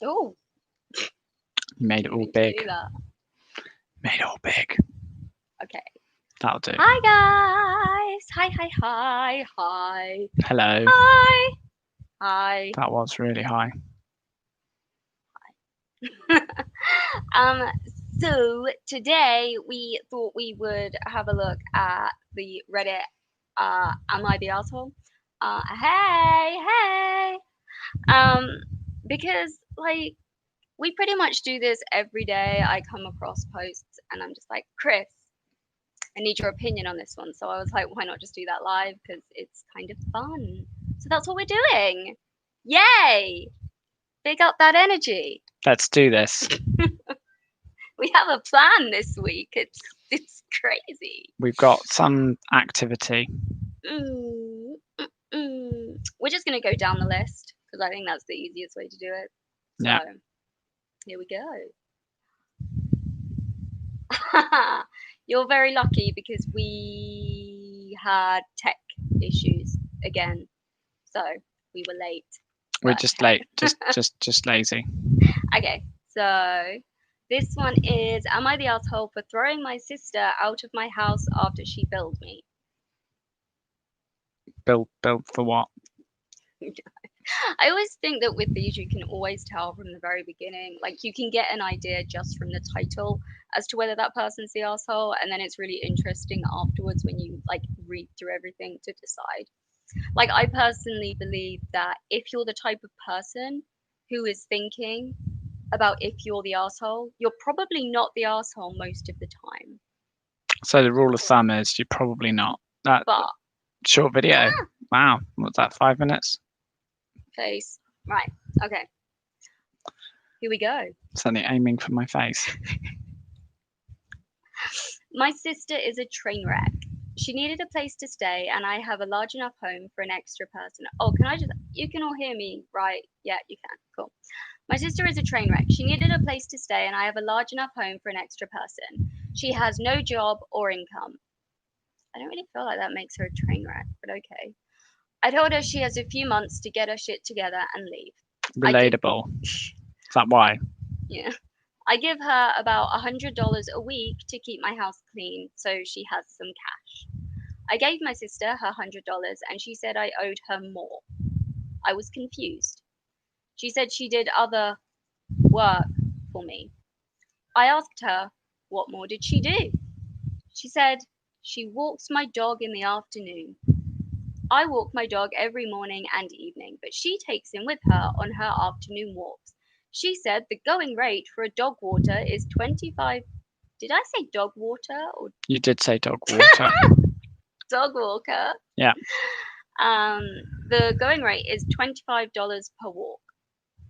Oh, You made it all do big. that. Made it all big. Okay. That'll do. Hi guys. Hi. Hello. Hi. Hi. That was really high. So today we thought we would have a look at the Reddit. Am I the asshole? Hey. Because like we pretty much do this every day. I come across posts and I'm just like, Chris, I need your opinion on this one. So I was like, why not just do that live? Because it's kind of fun. So that's what we're doing. Yay! Big up that energy. Let's do this. We have a plan this week. It's crazy. We've got some activity. We're just gonna go down the list because I think that's the easiest way to do it. So Yeah. here we go. You're very lucky because we had tech issues again, so we were late. We're But just late. Just lazy. okay, so this one is: am I the asshole for throwing my sister out of my house after she billed me? Build for what? I always think that with these, you can always tell from the very beginning. Like, you can get an idea just from the title as to whether that person's the asshole, and then it's really interesting afterwards when you like read through everything to decide. Like, I personally believe that if you're the type of person who is thinking about if you're the asshole, you're probably not the asshole most of the time. So the rule of thumb is you're probably not. That But short video. Wow. What's that? 5 minutes? face. Right. Okay. Here we go. Suddenly aiming for my face. My sister is a train wreck. She needed a place to stay, and I have a large enough home for an extra person. Oh, can I just. You can all hear me, right? Yeah, you can. Cool. My sister is a train wreck. She needed a place to stay, and I have a large enough home for an extra person. She has no job or income. I don't really feel like that makes her a train wreck, but okay. I told her she has a few months to get her shit together and leave. Relatable. Is that why? Yeah. I give her about $100 a week to keep my house clean so she has some cash. I gave my sister her $100 and she said I owed her more. I was confused. She said she did other work for me. I asked her, what more did she do? She said, she walks my dog in the afternoon. I walk my dog every morning and evening, but she takes him with her on her afternoon walks. She said the going rate for a dog water is 25. Did I say dog water or You did say dog water. dog walker? Yeah. The going rate is $25 per walk.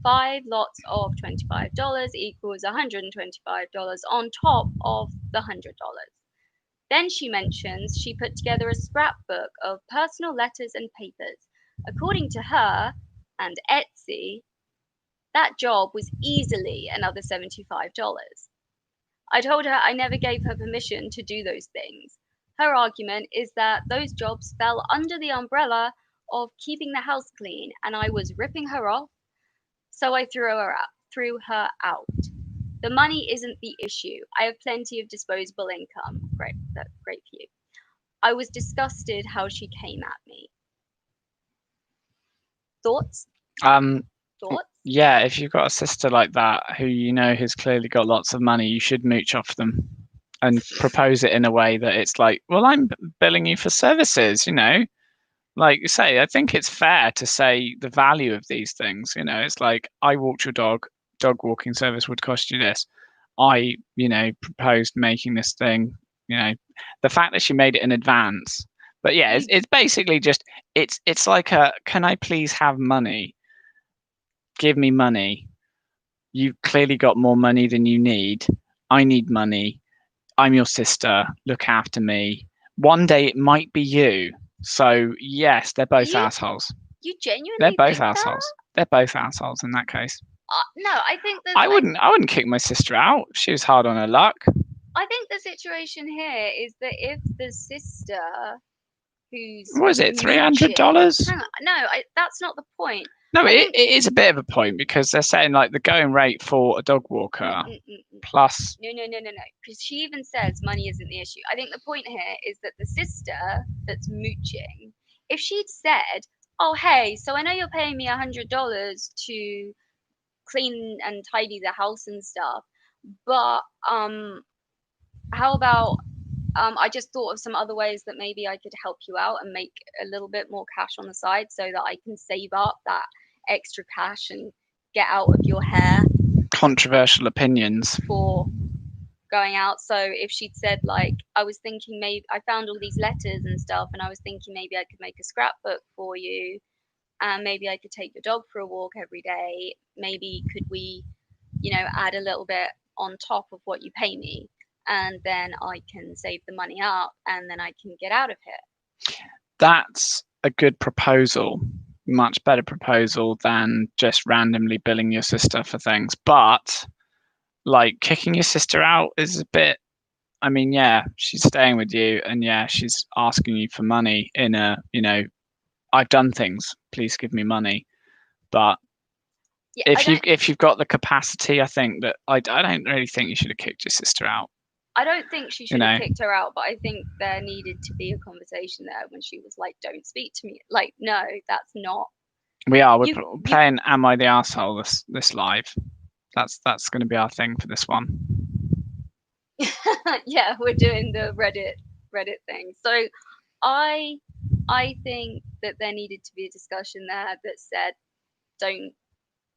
5 lots of $25 equals $125 on top of the $100. Then she mentions she put together a scrapbook of personal letters and papers. According to her and Etsy, that job was easily another $75. I told her I never gave her permission to do those things. Her argument is that those jobs fell under the umbrella of keeping the house clean and I was ripping her off, so I threw her out. The money isn't the issue. I have plenty of disposable income. Great, that's great for you. I was disgusted how she came at me. Thoughts? Thoughts? Yeah, if you've got a sister like that who you know has clearly got lots of money, you should mooch off them and propose it in a way that it's like, well, I'm billing you for services, you know. Like you say, I think it's fair to say the value of these things. You know, it's like I walked your dog walking service would cost you this. I, proposed making this thing, the fact that she made it in advance. But yeah, it's basically just it's like a, can I please have money? Give me money. You've clearly got more money than you need. I need money. I'm your sister. Look after me. One day it might be you. So yes, they're both assholes. You genuinely They're both think assholes. That? They're both assholes in that case. No, I think that I wouldn't kick my sister out. She was hard on her luck. I think the situation here is that if the sister who's what is it, $300? No, that's not the point. No, I it think is a bit of a point because they're saying like the going rate for a dog walker plus. no, because she even says money isn't the issue. I think the point here is that the sister that's mooching, if she'd said, "Oh, hey, so I know you're paying me $100 to clean and tidy the house and stuff, but how about I just thought of some other ways that maybe I could help you out and make a little bit more cash on the side so that I can save up that extra cash and get out of your hair." Controversial opinions. For going out. So if she'd said like, I was thinking maybe I found all these letters and stuff, and I was thinking maybe I could make a scrapbook for you, and maybe I could take your dog for a walk every day. Maybe could we, add a little bit on top of what you pay me, and then I can save the money up, and then I can get out of here. That's a good proposal. Much better proposal than just randomly billing your sister for things. But like kicking your sister out is a bit. I mean, yeah, she's staying with you, and yeah, she's asking you for money in a, I've done things. Please give me money. But Yeah, if you've got the capacity, I think that I don't really think you should have kicked your sister out. I don't think she should have kicked her out, but I think there needed to be a conversation there when she was like, "Don't speak to me." Like, no, that's not. We're playing "Am I the Arsehole?" this live. That's going to be our thing for this one. Yeah, we're doing the Reddit thing. So I think that there needed to be a discussion there that said,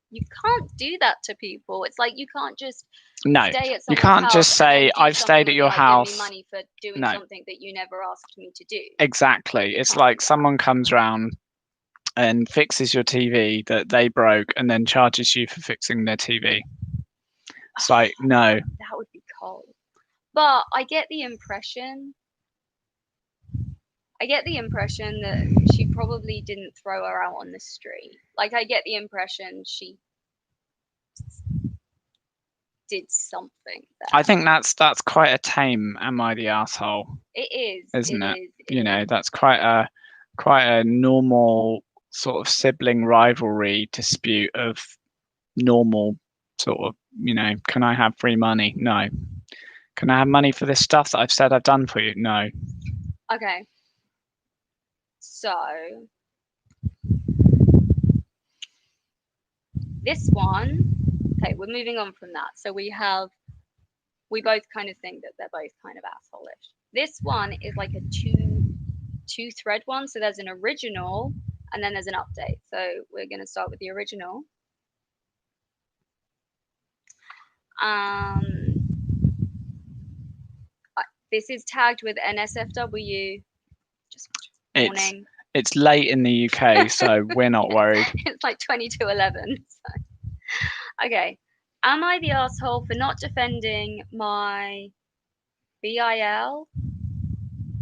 you can't do that to people. It's like you can't just stay at someone's you can't house just say I've stayed at your house. Give me money for doing something that you never asked me to do. Exactly. It's like someone comes round and fixes your TV that they broke and then charges you for fixing their TV. It's like, no. That would be cold. But I get the impression that she probably didn't throw her out on the street. Like, I get the impression she did something there. I think that's quite a tame "Am I the Arsehole?" It is, isn't it? That's quite a normal sort of sibling rivalry dispute of normal sort of, can I have free money? No. Can I have money for this stuff that I've said I've done for you? No. Okay. So this one, okay, we're moving on from that. So we both kind of think that they're both kind of asshole-ish. This one is like a two thread one. So there's an original and then there's an update. So we're going to start with the original. This is tagged with NSFW. Just warning. It's late in the UK, so we're not worried. It's like 20 to 11. So. Okay. Am I the asshole for not defending my BIL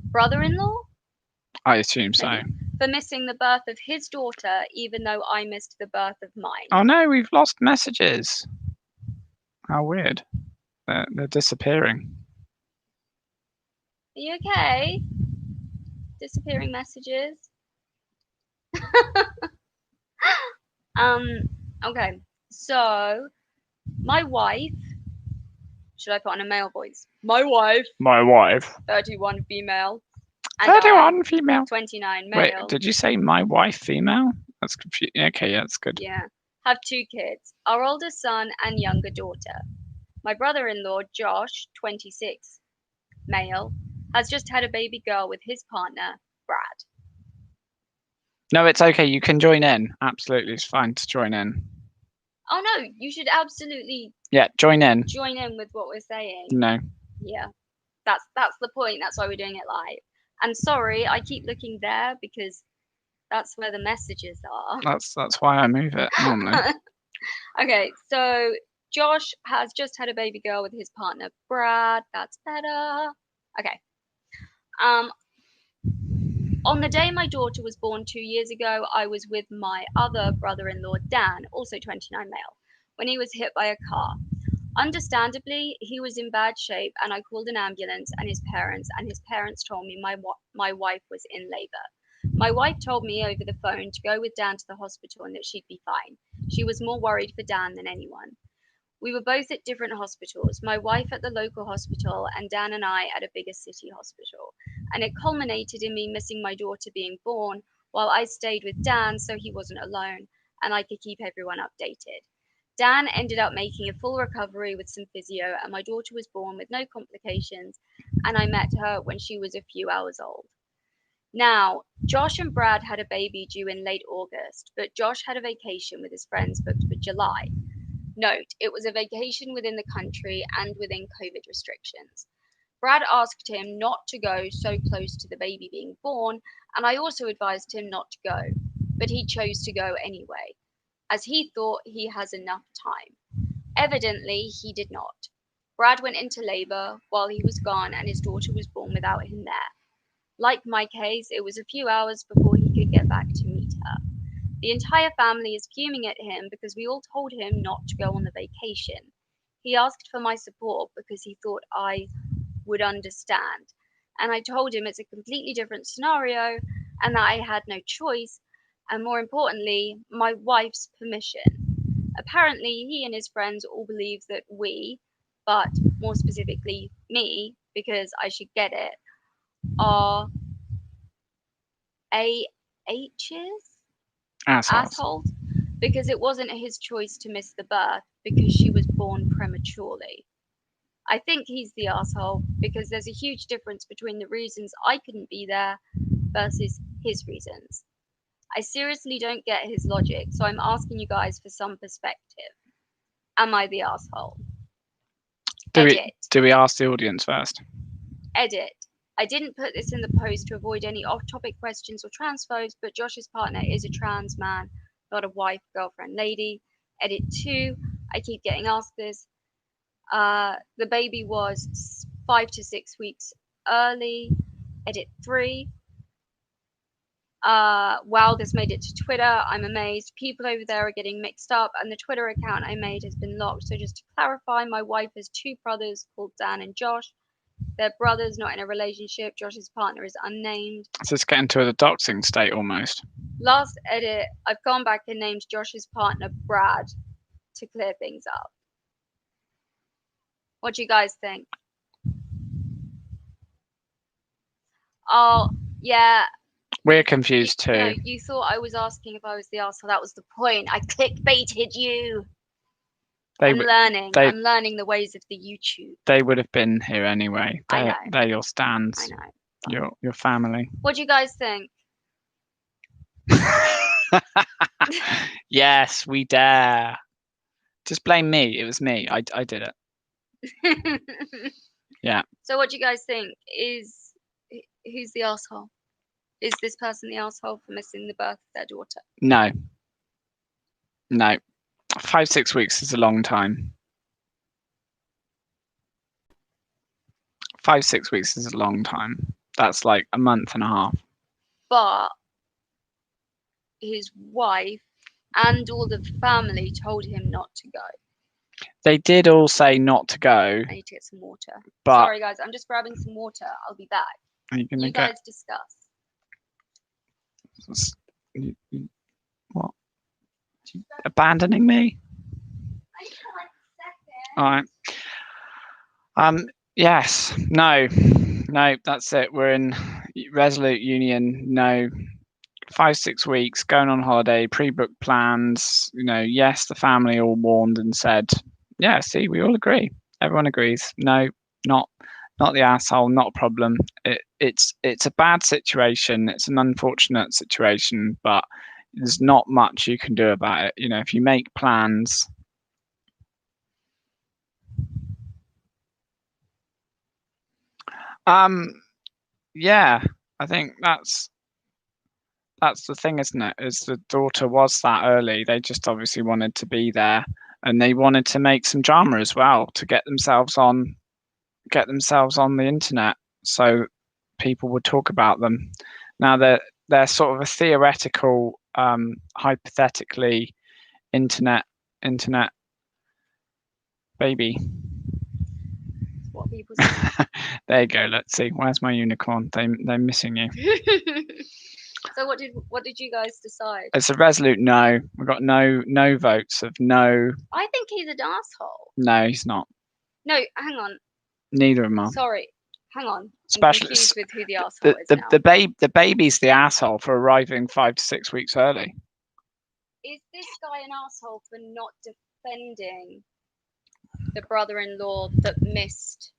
brother-in-law? I assume so. For missing the birth of his daughter, even though I missed the birth of mine. Oh no, we've lost messages. How weird. They're disappearing. Are you okay? Disappearing messages. Okay. So, my wife. Should I put on a male voice? My wife. 31 female. 31 female. 29 male. Wait, did you say my wife female? That's confusing. Okay, yeah, that's good. Yeah. Have 2 kids. Our older son and younger daughter. My brother-in-law, Josh, 26, male, has just had a baby girl with his partner, Brad. No, it's okay. You can join in. Absolutely, it's fine to join in. Oh no, you should absolutely. Yeah, join in. Join in with what we're saying. No. Yeah, that's the point. That's why we're doing it live. And sorry, I keep looking there because that's where the messages are. That's why I move it normally. Okay, so Josh has just had a baby girl with his partner Brad. That's better. Okay. On the day my daughter was born 2 years ago, I was with my other brother-in-law, Dan, also 29 male, when he was hit by a car. Understandably, he was in bad shape, and I called an ambulance and his parents told me my wife was in labor. My wife told me over the phone to go with Dan to the hospital and that she'd be fine. She was more worried for Dan than anyone. We were both at different hospitals, my wife at the local hospital and Dan and I at a bigger city hospital. And it culminated in me missing my daughter being born while I stayed with Dan so he wasn't alone and I could keep everyone updated. Dan ended up making a full recovery with some physio, and my daughter was born with no complications, and I met her when she was a few hours old. Now, Josh and Brad had a baby due in late August, but Josh had a vacation with his friends booked for July. Note, it was a vacation within the country and within COVID restrictions. Brad asked him not to go so close to the baby being born, and I also advised him not to go, but he chose to go anyway, as he thought he has enough time. Evidently, he did not. Brad went into labour while he was gone, and his daughter was born without him there. Like my case, it was a few hours before he could get back to meet her. The entire family is fuming at him because we all told him not to go on the vacation. He asked for my support because he thought I would understand, and I told him it's a completely different scenario and that I had no choice, and more importantly, my wife's permission. Apparently, he and his friends all believe that we, but more specifically me, because I should get it, are AHs? Assholes, because it wasn't his choice to miss the birth because she was born prematurely. I think he's the asshole because there's a huge difference between the reasons I couldn't be there versus his reasons. I seriously don't get his logic, so I'm asking you guys for some perspective. Am I the asshole? Do we ask the audience first? Edit. I didn't put this in the post to avoid any off-topic questions or transphobes, but Josh's partner is a trans man, not a wife, girlfriend, lady. Edit 2. I keep getting asked this. The baby was 5 to 6 weeks early. Edit 3. Wow, this made it to Twitter. I'm amazed. People over there are getting mixed up, and the Twitter account I made has been locked. So just to clarify, my wife has 2 brothers called Dan and Josh. They're brothers, not in a relationship. Josh's partner is unnamed. So it's getting to the doxing state almost. Last edit, I've gone back and named Josh's partner Brad to clear things up. What do you guys think? Oh, yeah. We're confused too. No, you thought I was asking if I was the arsehole. That was the point. I clickbaited you. I'm learning the ways of the YouTube. They would have been here anyway. I know. They're your stands. I know. Your family. What do you guys think? Yes, we dare. Just blame me. It was me. I did it. Yeah. So what do you guys think? Who's the asshole? Is this person the asshole for missing the birth of their daughter? No. 5-6 weeks is a long time. 5-6 weeks is a long time. That's like a month and a half. But his wife and all the family told him not to go. They did all say not to go. I need to get some water. But sorry guys, I'm just grabbing some water. I'll be back. You guys discuss. What? Abandoning me? All right. Yes. No. That's it. We're in resolute union. No. 5-6 weeks, going on holiday, pre-booked plans. Yes, the family all warned and said, yeah. See, we all agree. Everyone agrees. No, not the asshole. Not a problem. It's a bad situation. It's an unfortunate situation, but there's not much you can do about it. If you make plans. Yeah, I think that's the thing, isn't it? Is the daughter was that early. They just obviously wanted to be there, and they wanted to make some drama as well to get themselves on the internet, so people would talk about them. Now they're sort of a theoretical, hypothetically internet baby. What people say. There you go. Let's see. Where's my unicorn? They're missing you. So So what did you guys decide? It's a resolute no. We've got no votes of no. I think he's an asshole. No, he's not. No, hang on. Neither of them are. Sorry, hang on. I'm Especially confused with who the asshole is now. the baby's the asshole for arriving 5 to 6 weeks early. Is this guy an asshole for not defending the brother-in-law that missed?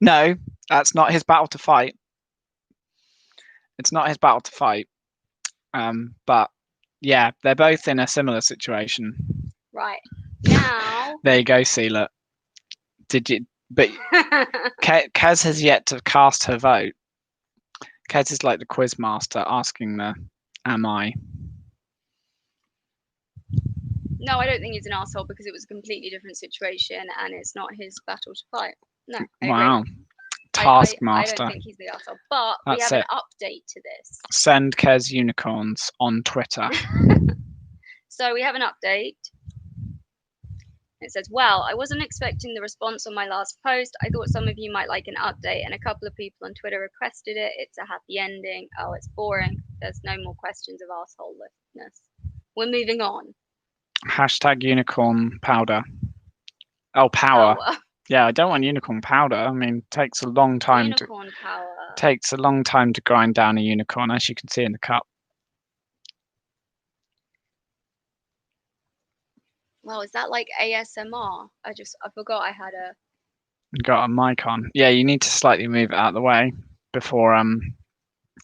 No, that's not his battle to fight. It's not his battle to fight. But yeah, they're both in a similar situation. Right. Now. There you go, Seela. Did you? But Kez has yet to cast her vote. Kez is like the quiz master asking the am I. No, I don't think he's an asshole because it was a completely different situation and it's not his battle to fight. No. Wow. Taskmaster. I don't think he's the asshole. But we have an update to this. Send Kez unicorns on Twitter. So we have an update. It says, well, I wasn't expecting the response on my last post. I thought some of you might like an update, and a couple of people on Twitter requested it. It's a happy ending. Oh, it's boring. There's no more questions of assholeness. We're moving on. Hashtag unicorn powder. Oh, power. Yeah, I don't want unicorn powder. I mean, it takes a long time takes a long time to grind down a unicorn, as you can see in the cup. Well, is that like ASMR? I forgot I had got a mic on. Yeah, you need to slightly move it out of the way before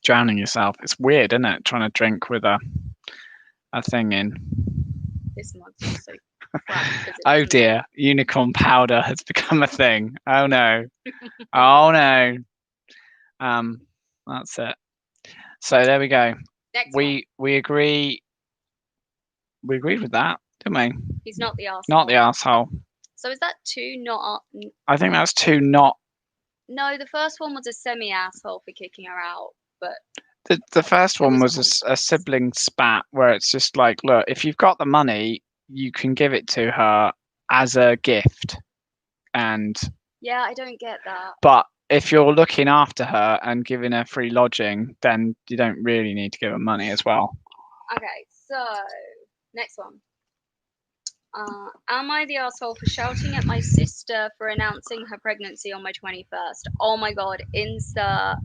drowning yourself. It's weird, isn't it? Trying to drink with a thing in. This mug's so crap. Oh dear, unicorn powder has become a thing. Oh no. Oh no. That's it. So there we go. Next we agree. We agreed with that, didn't we? He's not the asshole. Not the asshole. So is that two not? I think that's two not. No, the first one was a semi-asshole for kicking her out, but the first one was a sibling spat where it's just like, look, if you've got the money, you can give it to her as a gift, and yeah, I don't get that. But if you're looking after her and giving her free lodging, then you don't really need to give her money as well. Okay, so next one. Am I the asshole for shouting at my sister for announcing her pregnancy on my 21st? Oh my god, insert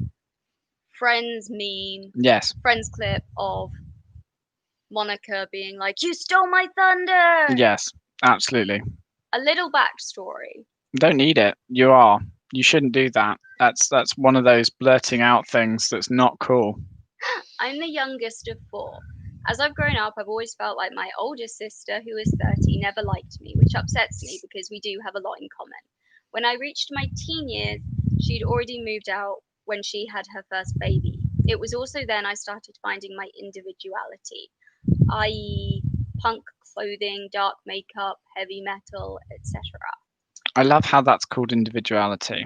Friends meme. Yes. Friends clip of Monica being like, you stole my thunder! Yes, absolutely. A little backstory. You don't need it. You shouldn't do that. That's one of those blurting out things that's not cool. I'm the youngest of 4. As I've grown up, I've always felt like my older sister, who is 30, never liked me, which upsets me because we do have a lot in common. When I reached my teen years, she'd already moved out when she had her first baby. It was also then I started finding my individuality, i.e. punk clothing, dark makeup, heavy metal, etc. I love how that's called individuality.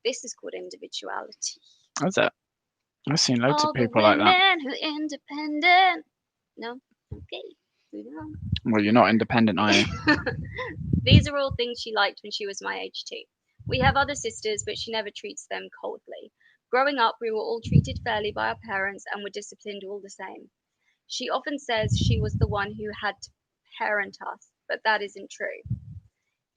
This is called individuality. Is it? I've seen loads of people like that. Men who are independent. No? Okay. Moving on. Well, you're not independent, are you? These are all things she liked when she was my age too. We have other sisters, but she never treats them coldly. Growing up, we were all treated fairly by our parents and were disciplined all the same. She often says she was the one who had to parent us, but that isn't true.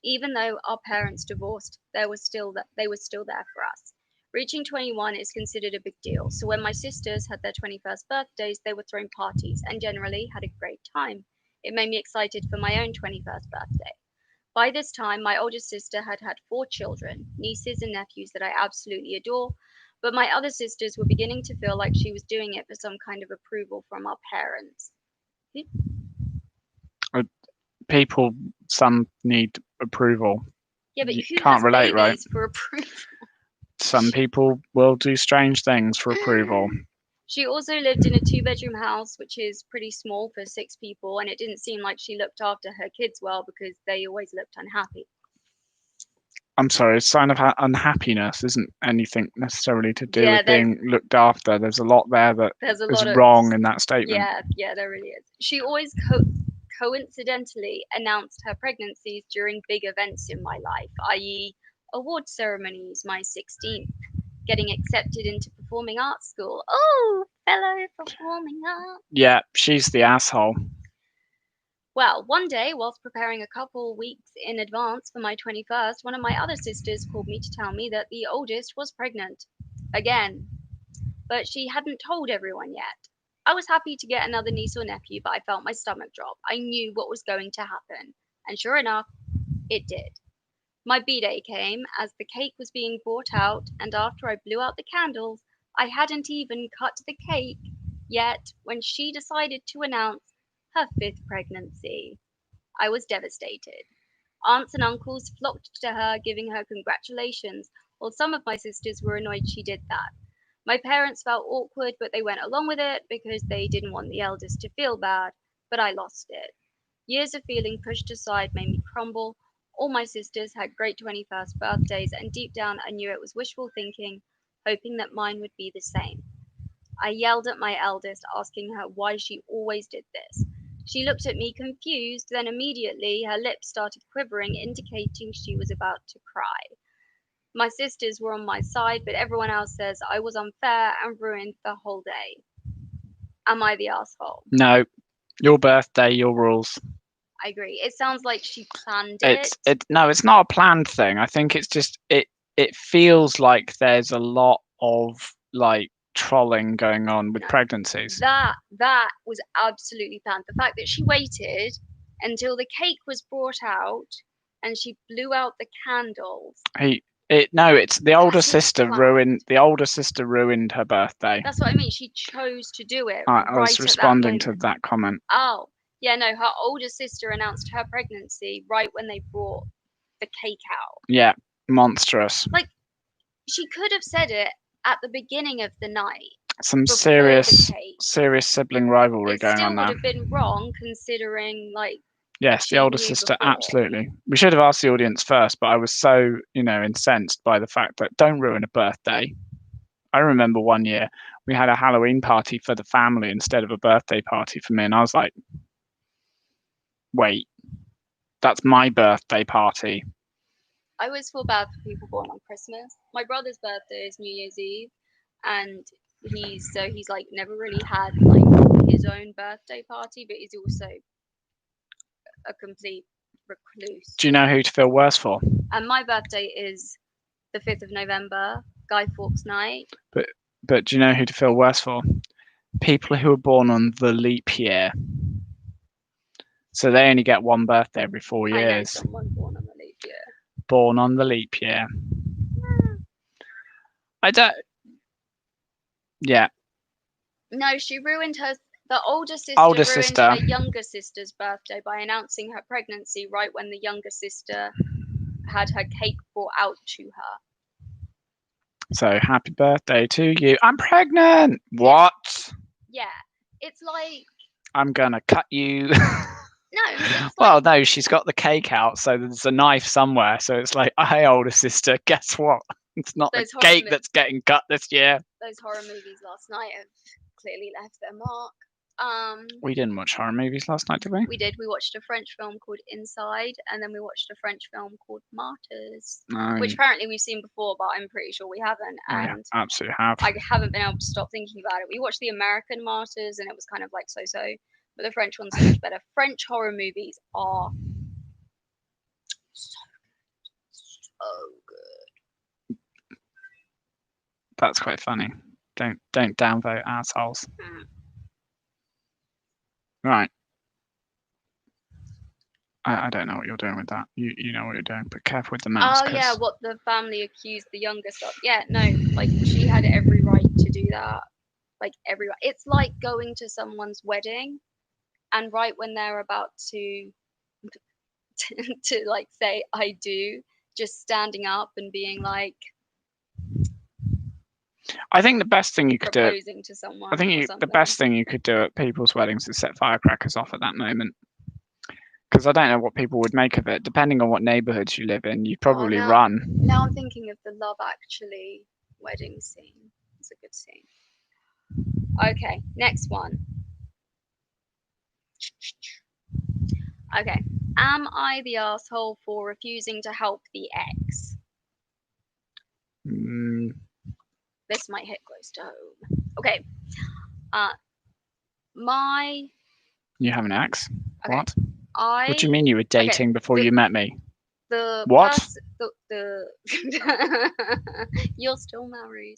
Even though our parents divorced, they were still there for us. Reaching 21 is considered a big deal, so when my sisters had their 21st birthdays, they were throwing parties and generally had a great time. It made me excited for my own 21st birthday. By this time, my older sister had 4 children, nieces and nephews that I absolutely adore, but my other sisters were beginning to feel like she was doing it for some kind of approval from our parents. Some need approval. Yeah, but you who can't has relate, right? For approval? Some people will do strange things for approval. She also lived in a 2-bedroom house, which is pretty small for 6 people, and it didn't seem like she looked after her kids well because they always looked unhappy. I'm sorry, a sign of unhappiness isn't anything necessarily to do with being looked after. There's a lot there that is wrong in that statement. Yeah, there really is. She always coincidentally announced her pregnancies during big events in my life, i.e. award ceremonies, my 16th. getting accepted into performing arts school. Oh, fellow performing arts. Yeah, she's the asshole. Well, one day, whilst preparing a couple weeks in advance for my 21st, one of my other sisters called me to tell me that the oldest was pregnant. Again. But she hadn't told everyone yet. I was happy to get another niece or nephew, but I felt my stomach drop. I knew what was going to happen. And sure enough, it did. My B-day came as the cake was being brought out, and after I blew out the candles, I hadn't even cut the cake yet when she decided to announce her 5th pregnancy. I was devastated. Aunts and uncles flocked to her, giving her congratulations, while some of my sisters were annoyed she did that. My parents felt awkward, but they went along with it because they didn't want the eldest to feel bad, but I lost it. Years of feeling pushed aside made me crumble. All my sisters had great 21st birthdays, and deep down I knew it was wishful thinking, hoping that mine would be the same. I yelled at my eldest, asking her why she always did this. She looked at me confused, then immediately her lips started quivering, indicating she was about to cry. My sisters were on my side, but everyone else says I was unfair and ruined the whole day. Am I the asshole? No, your birthday, your rules. I agree. It sounds like she planned it. No, it's not a planned thing. I think it's just it feels like there's a lot of like trolling going on with pregnancies. That was absolutely planned. The fact that she waited until the cake was brought out and she blew out the candles. It's the older That's sister planned. ruined her birthday. That's what I mean. She chose to do it I right was at that responding to moment. that comment. Oh, yeah, no, her older sister announced her pregnancy right when they brought the cake out. Yeah, monstrous. Like, she could have said it at the beginning of the night. Some before serious the cake. serious sibling rivalry It going still on would there. have been wrong considering, like, Yes, the she older knew sister, before. absolutely. We should have asked the audience first, but I was so, incensed by the fact that don't ruin a birthday. I remember one year we had a Halloween party for the family instead of a birthday party for me, and I was like, wait, that's my birthday party. I always feel bad for people born on Christmas. My brother's birthday is New Year's Eve, and he's like never really had like his own birthday party, but he's also a complete recluse. Do you know who to feel worse for? And my birthday is the 5th of November, Guy Fawkes night. But do you know who to feel worse for? People who are born on the leap year. So they only get one birthday every 4 years. I know someone born on the leap year. Born on the leap year. I don't. Yeah. No, she ruined her. The older sister ruined her younger sister's birthday by announcing her pregnancy right when the younger sister had her cake brought out to her. So happy birthday to you. I'm pregnant. What? Yeah, it's like I'm gonna cut you. no. It's Well, like, no, she's got the cake out, so there's a knife somewhere. So it's like, hey, older sister, guess what? It's not the cake that's getting cut this year. Those horror movies last night have clearly left their mark. We didn't watch horror movies last night, did we? We did. We watched a French film called Inside, and then we watched a French film called Martyrs, which apparently we've seen before, but I'm pretty sure we haven't. And we absolutely have. I haven't been able to stop thinking about it. We watched the American Martyrs, and it was kind of like so-so, but the French one's so much better. French horror movies are so good. That's quite funny. Don't downvote assholes. Right. I don't know what you're doing with that. You know what you're doing, but careful with the mouse. Oh yeah, what the family accused the youngest of. Yeah, no, like she had every right to do that. Like every right. It's like going to someone's wedding, and right when they're about to like say I do, just standing up and being like. I think the best thing you could do. To someone. I think the best thing you could do at people's weddings is set firecrackers off at that moment. Because I don't know what people would make of it. Depending on what neighbourhoods you live in, you'd probably run. Now I'm thinking of the Love Actually wedding scene. It's a good scene. Okay, next one. Okay, am I the asshole for refusing to help the ex? This might hit close to home. Okay. You have an ex? Okay. What? What do you mean you were okay, dating before you met me? the What? the you're still married.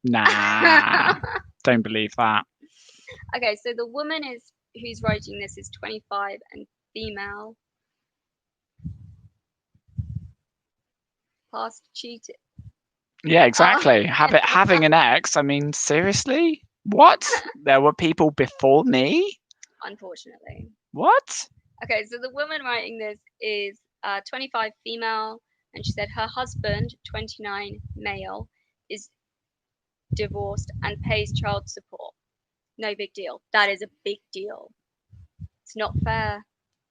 Nah, don't believe that. Okay, so the woman who's writing this is 25 and female. Past cheated. Yeah, exactly. Having an ex. I mean, seriously? What? There were people before me? Unfortunately. What? Okay, so the woman writing this is 25 female, and she said her husband, 29 male, is divorced and pays child support. No big deal. That is a big deal. It's not fair.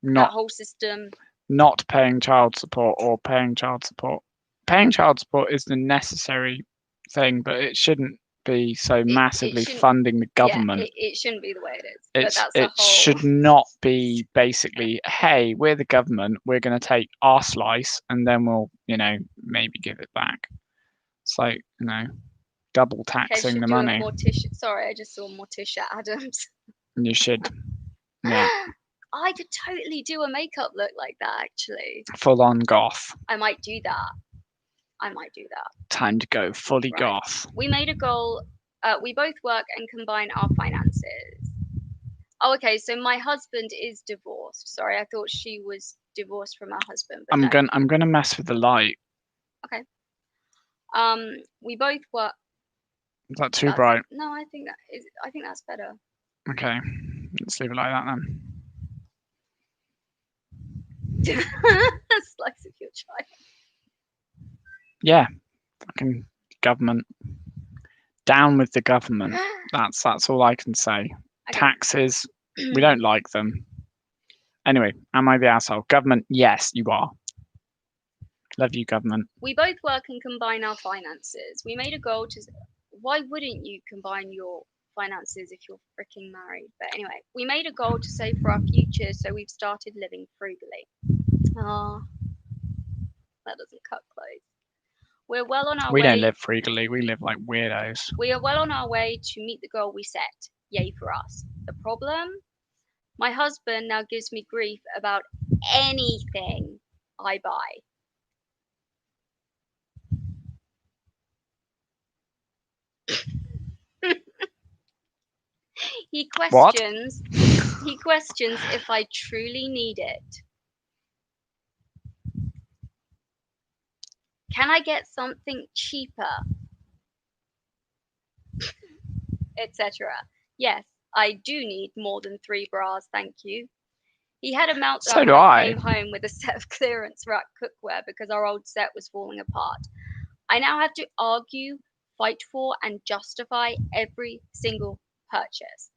That Not whole system. not paying child support or paying child support. Paying child support is the necessary thing, but it shouldn't be so massively funding the government. It shouldn't be the way it is. But that's It a whole. should not be basically, hey, we're the government, we're going to take our slice and then we'll, maybe give it back. It's like, double taxing the money. Sorry, I just saw Morticia Adams. You should, yeah. I could totally do a makeup look like that, actually. Full on goth. I might do that. Time to go fully goth. We made a goal. We both work and combine our finances. Oh, okay. So my husband is divorced. Sorry, I thought she was divorced from her husband. But I'm gonna mess with the light. Okay. We both work. Is that too bright? No, I think that's better. Okay, let's leave it like that then. Slice of your child. Yeah, fucking government. Down with the government. That's all I can say. Okay. Taxes, we don't like them. Anyway, am I the asshole? Government, yes, you are. Love you, government. We both work and combine our finances. We made a goal to. Why wouldn't you combine your finances if you're freaking married? But anyway, we made a goal to save for our future, so we've started living frugally. Ah, that doesn't cut close. We're well on our way. We don't live frugally. We live like weirdos. We are well on our way to meet the goal we set. Yay for us. The problem? My husband now gives me grief about anything I buy. He questions if I truly need it. Can I get something cheaper? Etc. Yes, I do need more than 3 bras, thank you. He had a meltdown when I came home with a set of clearance rack cookware because our old set was falling apart. I now have to argue, fight for, and justify every single purchase.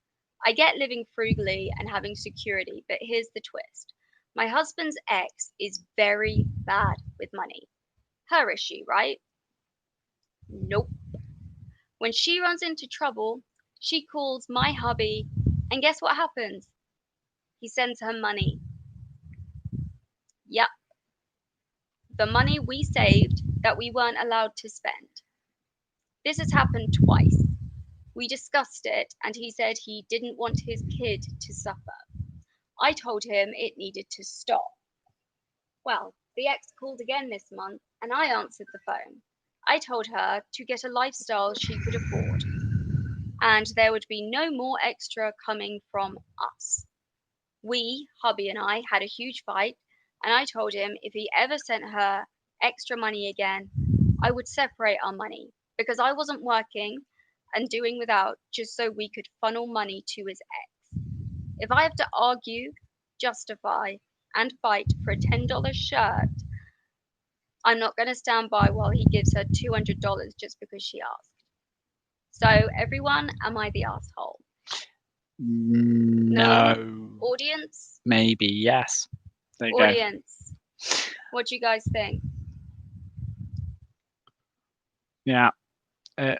I get living frugally and having security, but here's the twist. My husband's ex is very bad with money. Her issue, right? Nope. When she runs into trouble, she calls my hubby, and guess what happens? He sends her money. Yep. The money we saved that we weren't allowed to spend. This has happened twice. We discussed it, and he said he didn't want his kid to suffer. I told him it needed to stop. Well, the ex called again this month, and I answered the phone. I told her to get a lifestyle she could afford, and there would be no more extra coming from us. We, hubby and I, had a huge fight, and I told him if he ever sent her extra money again, I would separate our money because I wasn't working and doing without just so we could funnel money to his ex. If I have to argue, justify, and fight for a $10 shirt, I'm not going to stand by while he gives her $200 just because she asked. So, everyone, am I the asshole? No. Audience? Maybe, yes. There you Audience. Go. What do you guys think? Yeah. It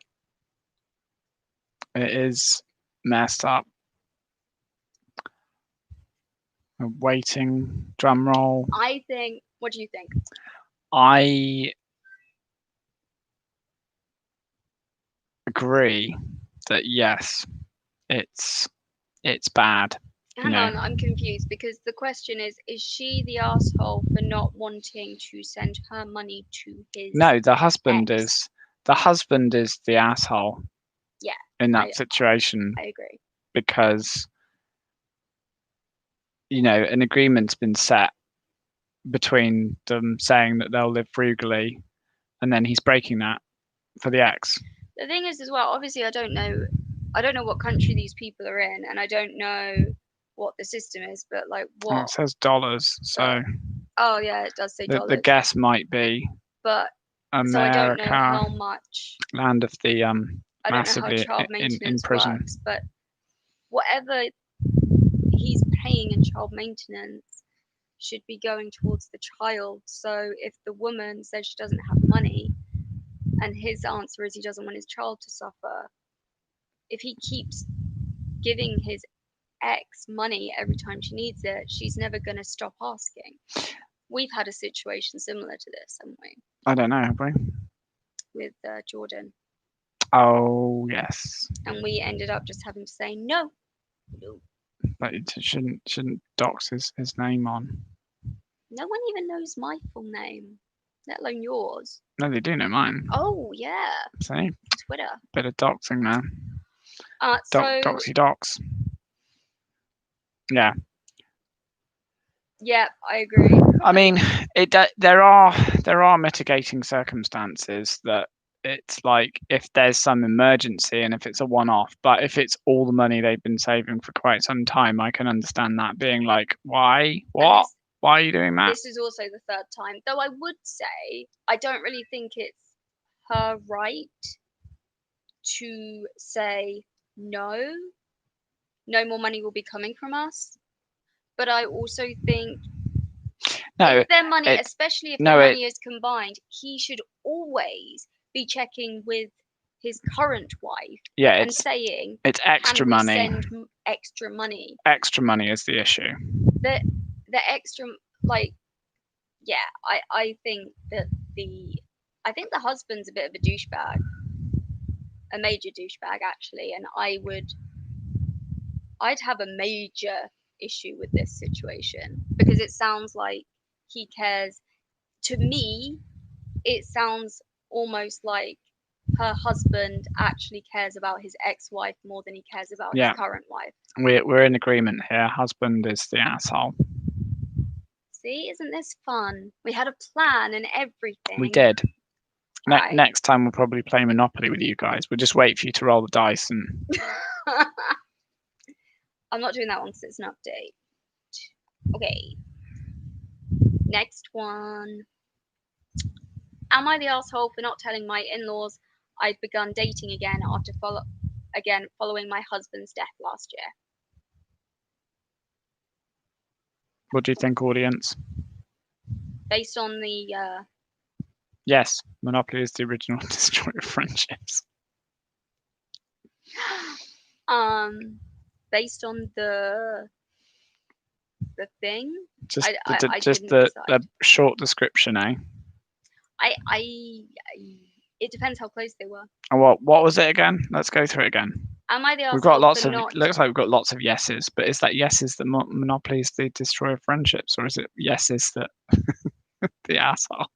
is messed up. A waiting drum roll. I think. What do you think? I agree that yes, it's bad. Hang on, I'm confused because the question is she the asshole for not wanting to send her money to his No, the husband ex? is the husband is the asshole. Yeah. In that situation. I agree. Because an agreement's been set between them saying that they'll live frugally, and then he's breaking that for the ex. The thing is as well, obviously I don't know what country these people are in, and I don't know what the system is, but like what it says dollars, so oh yeah, it does say dollars. The guess might be but America, so I don't know how much land of the I don't know how child maintenance works, but whatever he's paying in child maintenance should be going towards the child. So if the woman says she doesn't have money and his answer is he doesn't want his child to suffer, if he keeps giving his ex money every time she needs it, she's never going to stop asking. We've had a situation similar to this, haven't we? I don't know, have we? With Jordan. Oh, yes. And we ended up just having to say no. But it shouldn't dox his name on. No one even knows my full name, let alone yours. No, they do know mine. Oh, yeah. See? Twitter. Bit of doxing there. Doxy dox. Yeah. Yeah, I agree. I mean, there are mitigating circumstances that it's like if there's some emergency and if it's a one-off, but if it's all the money they've been saving for quite some time, I can understand that being like, why? What? Why are you doing that? This is also the third time, though I would say I don't really think it's her right to say no more money will be coming from us. But I also think if their money, especially if their money is combined, he should always be checking with his current wife and saying it's extra money. Send extra money. Extra money is the issue. The extra, like, yeah, I think that the husband's a bit of a douchebag, a major douchebag actually, and I'd have a major issue with this situation because it sounds like he cares. To me, it sounds almost like her husband actually cares about his ex-wife more than he cares about his current wife. We're in agreement here. Husband is the asshole. See, isn't this fun? We had a plan and everything. We did. Next time we'll probably play Monopoly with you guys. We'll just wait for you to roll the dice and. I'm not doing that one because it's an update. Okay. Next one. Am I the asshole for not telling my in-laws I'd begun dating again after following my husband's death last year? What do you think, audience? Based on the Yes, Monopoly is the original destroyer of friendships. Based on the thing. Just the short description, eh? It depends how close they were. And what was it again? Let's go through it again. Am I the asshole? We've got lots of. Looks like we've got lots of yeses, but is that yeses that Monopoly is the destroyer of friendships, or is it yeses that the asshole?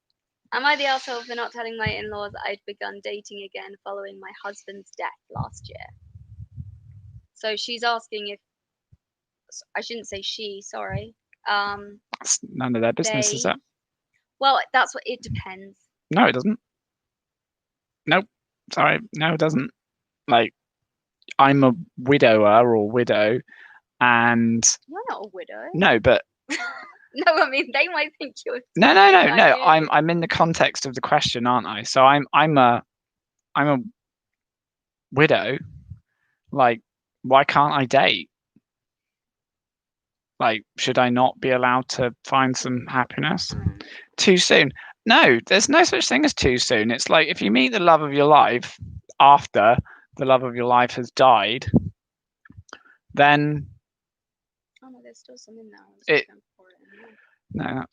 Am I the asshole for not telling my in-laws I'd begun dating again following my husband's death last year? So she's asking if I shouldn't say she. Sorry. That's none of their business, is that? Well, that's what it depends. No, it doesn't. Nope. Sorry. No, it doesn't. Like, I'm a widower or widow, and you're not a widow. No, but no, I mean they might think you're. No. I'm in the context of the question, aren't I? So I'm a widow. Like, why can't I date? Like, should I not be allowed to find some happiness? Too soon? No, there's no such thing as too soon. It's like if you meet the love of your life after the love of your life has died, then. Oh no, there's still some in there. No,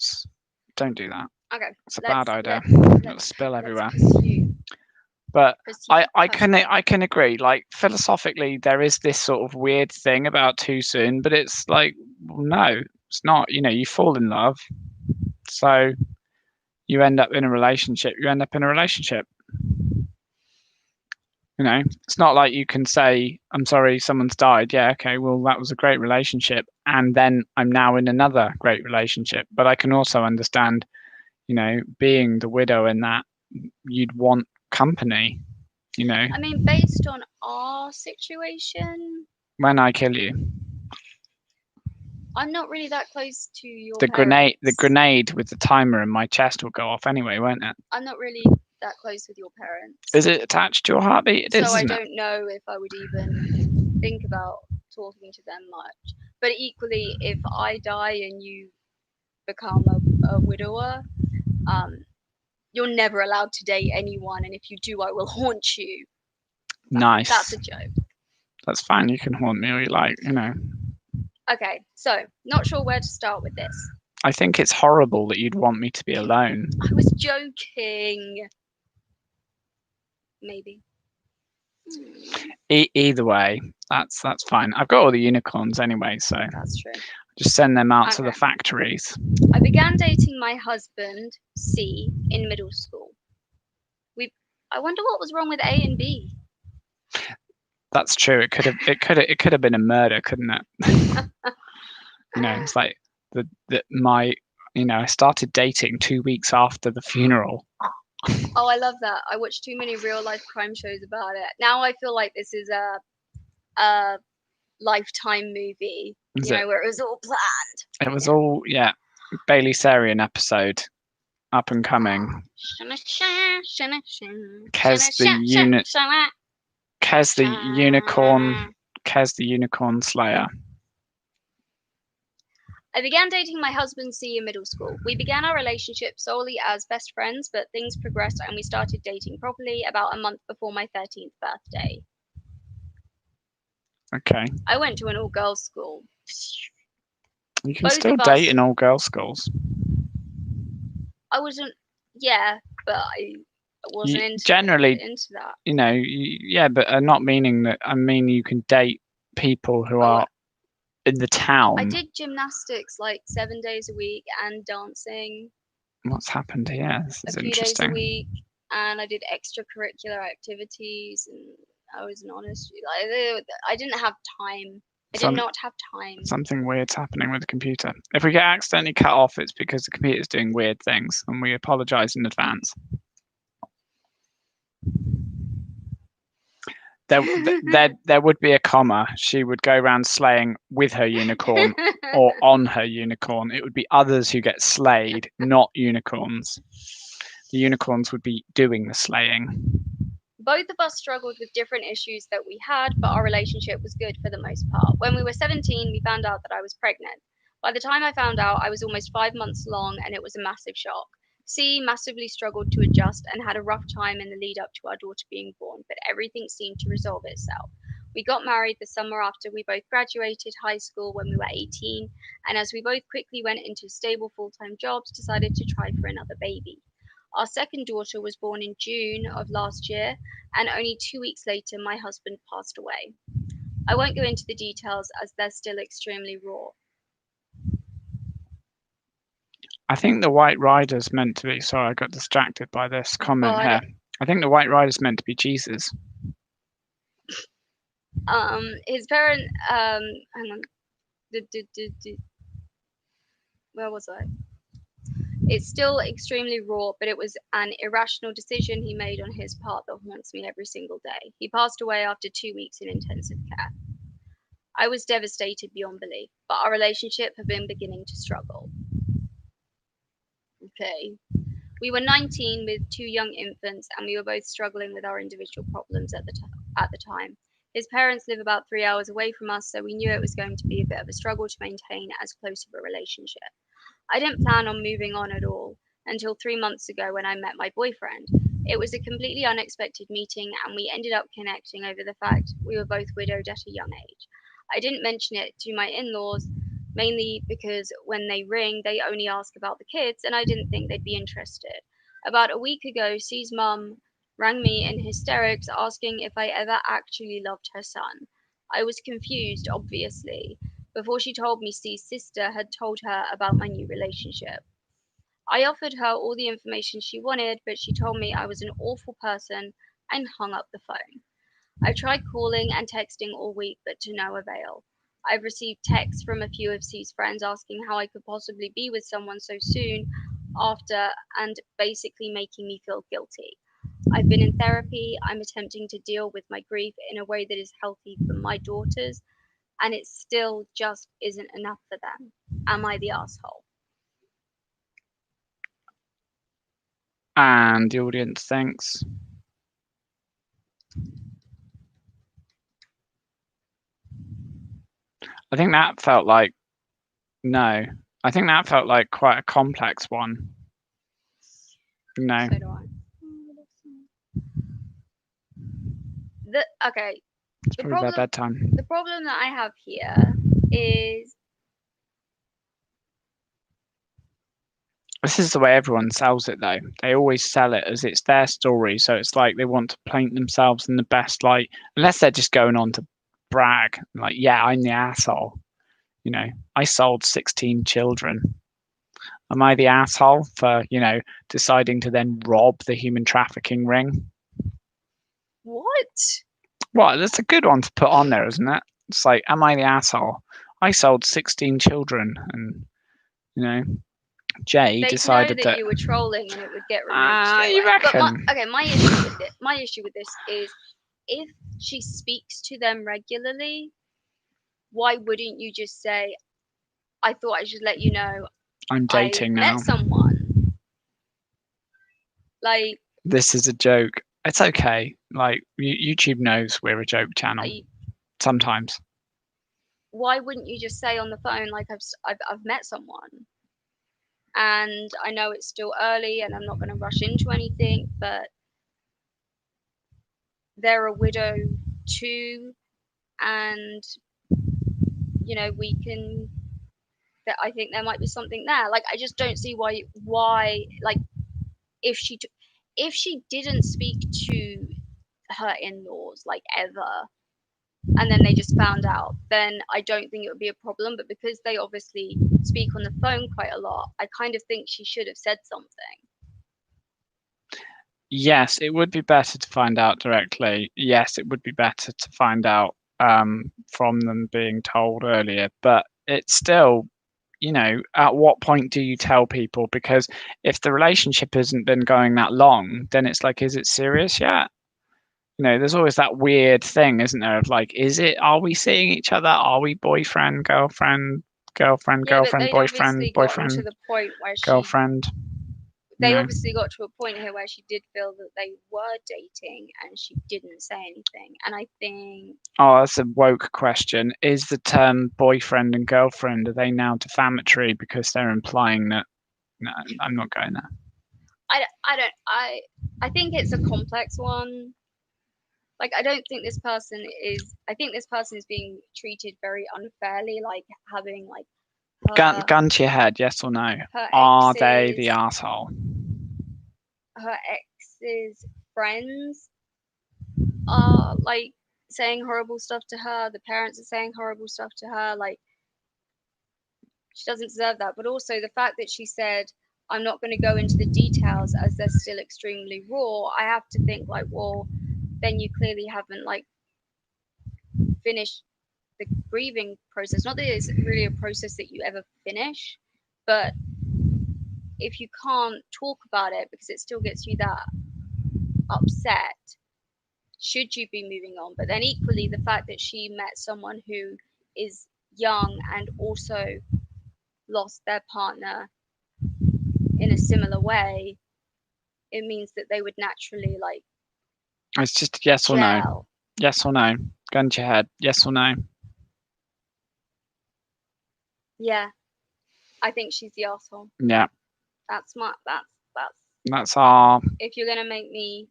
don't do that. Okay. It's a bad idea. It'll spill everywhere. But Proceed I customer. can agree. Like philosophically, there is this sort of weird thing about too soon, but it's like, well, no, it's not. You know, you fall in love, so you end up in a relationship. You end up in a relationship. You know, it's not like you can say, "I'm sorry, someone's died." Yeah, okay, well, that was a great relationship, and then I'm now in another great relationship. But I can also understand, you know, being the widow in that you'd want company. You know, I mean, based on our situation, when I kill you. I'm not really that close to your The parents. grenade with the timer in my chest will go off anyway, won't it? I'm not really that close with your parents. Is it attached to your heartbeat? It So is, I isn't it? don't know if I would even think about talking to them much. But equally, if I die and you become a widower, um, you're never allowed to date anyone, and if you do, I will haunt you. That's Nice. a joke. That's fine. You can haunt me all you like, you know. Okay, so not sure where to start with this. I think it's horrible that you'd want me to be alone. I was joking. Maybe. Either way, that's fine. I've got all the unicorns anyway, so That's true. just send them out to the Okay. factories. I began dating my husband, C, in middle school. I wonder what was wrong with A and B. That's true. It could have been a murder, couldn't it? You know, it's like my I started dating 2 weeks after the funeral. Oh, I love that. I watched too many real life crime shows about it. Now I feel like this is a Lifetime movie, Is it? where it was all planned. It was Yeah. all, yeah, Bailey Sarian episode, up and coming. Kez the unicorn slayer. I began dating my husband C in middle school. We began our relationship solely as best friends, but things progressed and we started dating properly about a month before my 13th birthday. Okay. I went to an all girls school. You can Both still of us. date in all girls schools. I wasn't. Yeah, but I wasn't Generally, into that. yeah, but not meaning that. I mean, you can date people who are in the town. I did gymnastics like 7 days a week and dancing. What's happened here? This is a few interesting. days a week, and I did extracurricular activities, and I was an honest. I didn't have time. I did not have time. Something weird's happening with the computer. If we get accidentally cut off, it's because the computer's doing weird things, and we apologise in advance. There would be a comma. She would go around slaying with her unicorn or on her unicorn. It would be others who get slayed, not unicorns. The unicorns would be doing the slaying. Both of us struggled with different issues that we had, but our relationship was good for the most part. When we were 17, we found out that I was pregnant. By the time I found out, I was almost 5 months along, and it was a massive shock. C massively struggled to adjust and had a rough time in the lead up to our daughter being born, but everything seemed to resolve itself. We got married the summer after we both graduated high school when we were 18, and as we both quickly went into stable full time jobs, decided to try for another baby. Our second daughter was born in June of last year, and only 2 weeks later, my husband passed away. I won't go into the details as they're still extremely raw. I think the White Rider's meant to be. Sorry, I got distracted by this comment here. I think the White Rider's meant to be Jesus. His parent. Hang on. Where was I? It's still extremely raw, but it was an irrational decision he made on his part that haunts me every single day. He passed away after 2 weeks in intensive care. I was devastated beyond belief, but our relationship had been beginning to struggle. Okay. We were 19 with 2 young infants, and we were both struggling with our individual problems at the time. His parents live about 3 hours away from us, so we knew it was going to be a bit of a struggle to maintain as close of a relationship. I didn't plan on moving on at all until 3 months ago when I met my boyfriend. It was a completely unexpected meeting, and we ended up connecting over the fact we were both widowed at a young age. I didn't mention it to my in-laws, mainly because when they ring, they only ask about the kids, and I didn't think they'd be interested. About a week ago, C's mum rang me in hysterics asking if I ever actually loved her son. I was confused, obviously, before she told me C's sister had told her about my new relationship. I offered her all the information she wanted, but she told me I was an awful person and hung up the phone. I tried calling and texting all week, but to no avail. I've received texts from a few of C's friends asking how I could possibly be with someone so soon after and basically making me feel guilty. I've been in therapy. I'm attempting to deal with my grief in a way that is healthy for my daughters, and it still just isn't enough for them. Am I the asshole? And the audience thinks. I think that felt like no. I think that felt like quite a complex one. No. So do I. Okay. It's The probably their problem bedtime. the problem that I have here is This is the way everyone sells it, though. They always sell it as it's their story, so it's like they want to paint themselves in the best light, unless they're just going on to brag, like, yeah, I'm the asshole. You know, I sold 16 children. Am I the asshole for, deciding to then rob the human trafficking ring? what? Well, that's a good one to put on there, isn't it? It's like, am I the asshole? I sold 16 children, and Jay They'd know decided that that. you were trolling and it would get removed straight You away. But reckon? my issue with this is if she speaks to them regularly, why wouldn't you just say, I thought I should let you know I'm I dating now. met someone? Like, This is a joke. It's okay. Like YouTube knows we're a joke channel. Sometimes. why wouldn't you just say on the phone, like, I've met someone? And I know it's still early and I'm not going to rush into anything, but they're a widow too, and we can. That I think there might be something there. Like, I just don't see why like if if she didn't speak to her in-laws like ever, and then they just found out, then I don't think it would be a problem. But because they obviously speak on the phone quite a lot, I kind of think she should have said something. Yes, it would be better to find out directly. Yes, it would be better to find out from them being told earlier. But it's still, at what point do you tell people? Because if the relationship hasn't been going that long, then it's like, is it serious yet? There's always that weird thing, isn't there? Of like, are we seeing each other? Are we boyfriend, girlfriend, girlfriend, Yeah, but girlfriend, they'd boyfriend, obviously gotten to boyfriend, the point where girlfriend? they obviously got to a point here where she did feel that they were dating and she didn't say anything. And I think, Oh, that's a woke question. Is the term boyfriend and girlfriend, are they now defamatory because they're implying that? No, I'm not going there. I think it's a complex one. Like, I think this person is being treated very unfairly, like having like Gun to your head, yes or no? her Are they the exes asshole? her ex's friends are like saying horrible stuff to her, the parents are saying horrible stuff to her. Like, she doesn't deserve that. But also the fact that she said, I'm not going to go into the details as they're still extremely raw, I have to think, like, well, then you clearly haven't like finished the grieving process. Not that it's really a process that you ever finish, but if you can't talk about it because it still gets you that upset, should you be moving on? But then equally, the fact that she met someone who is young and also lost their partner in a similar way, it means that they would naturally like It's just yes or no. gel. Yes or no. Gun to your head. Yes or no. Yeah, I think she's the asshole. Yeah. That's That's our. If you're gonna make me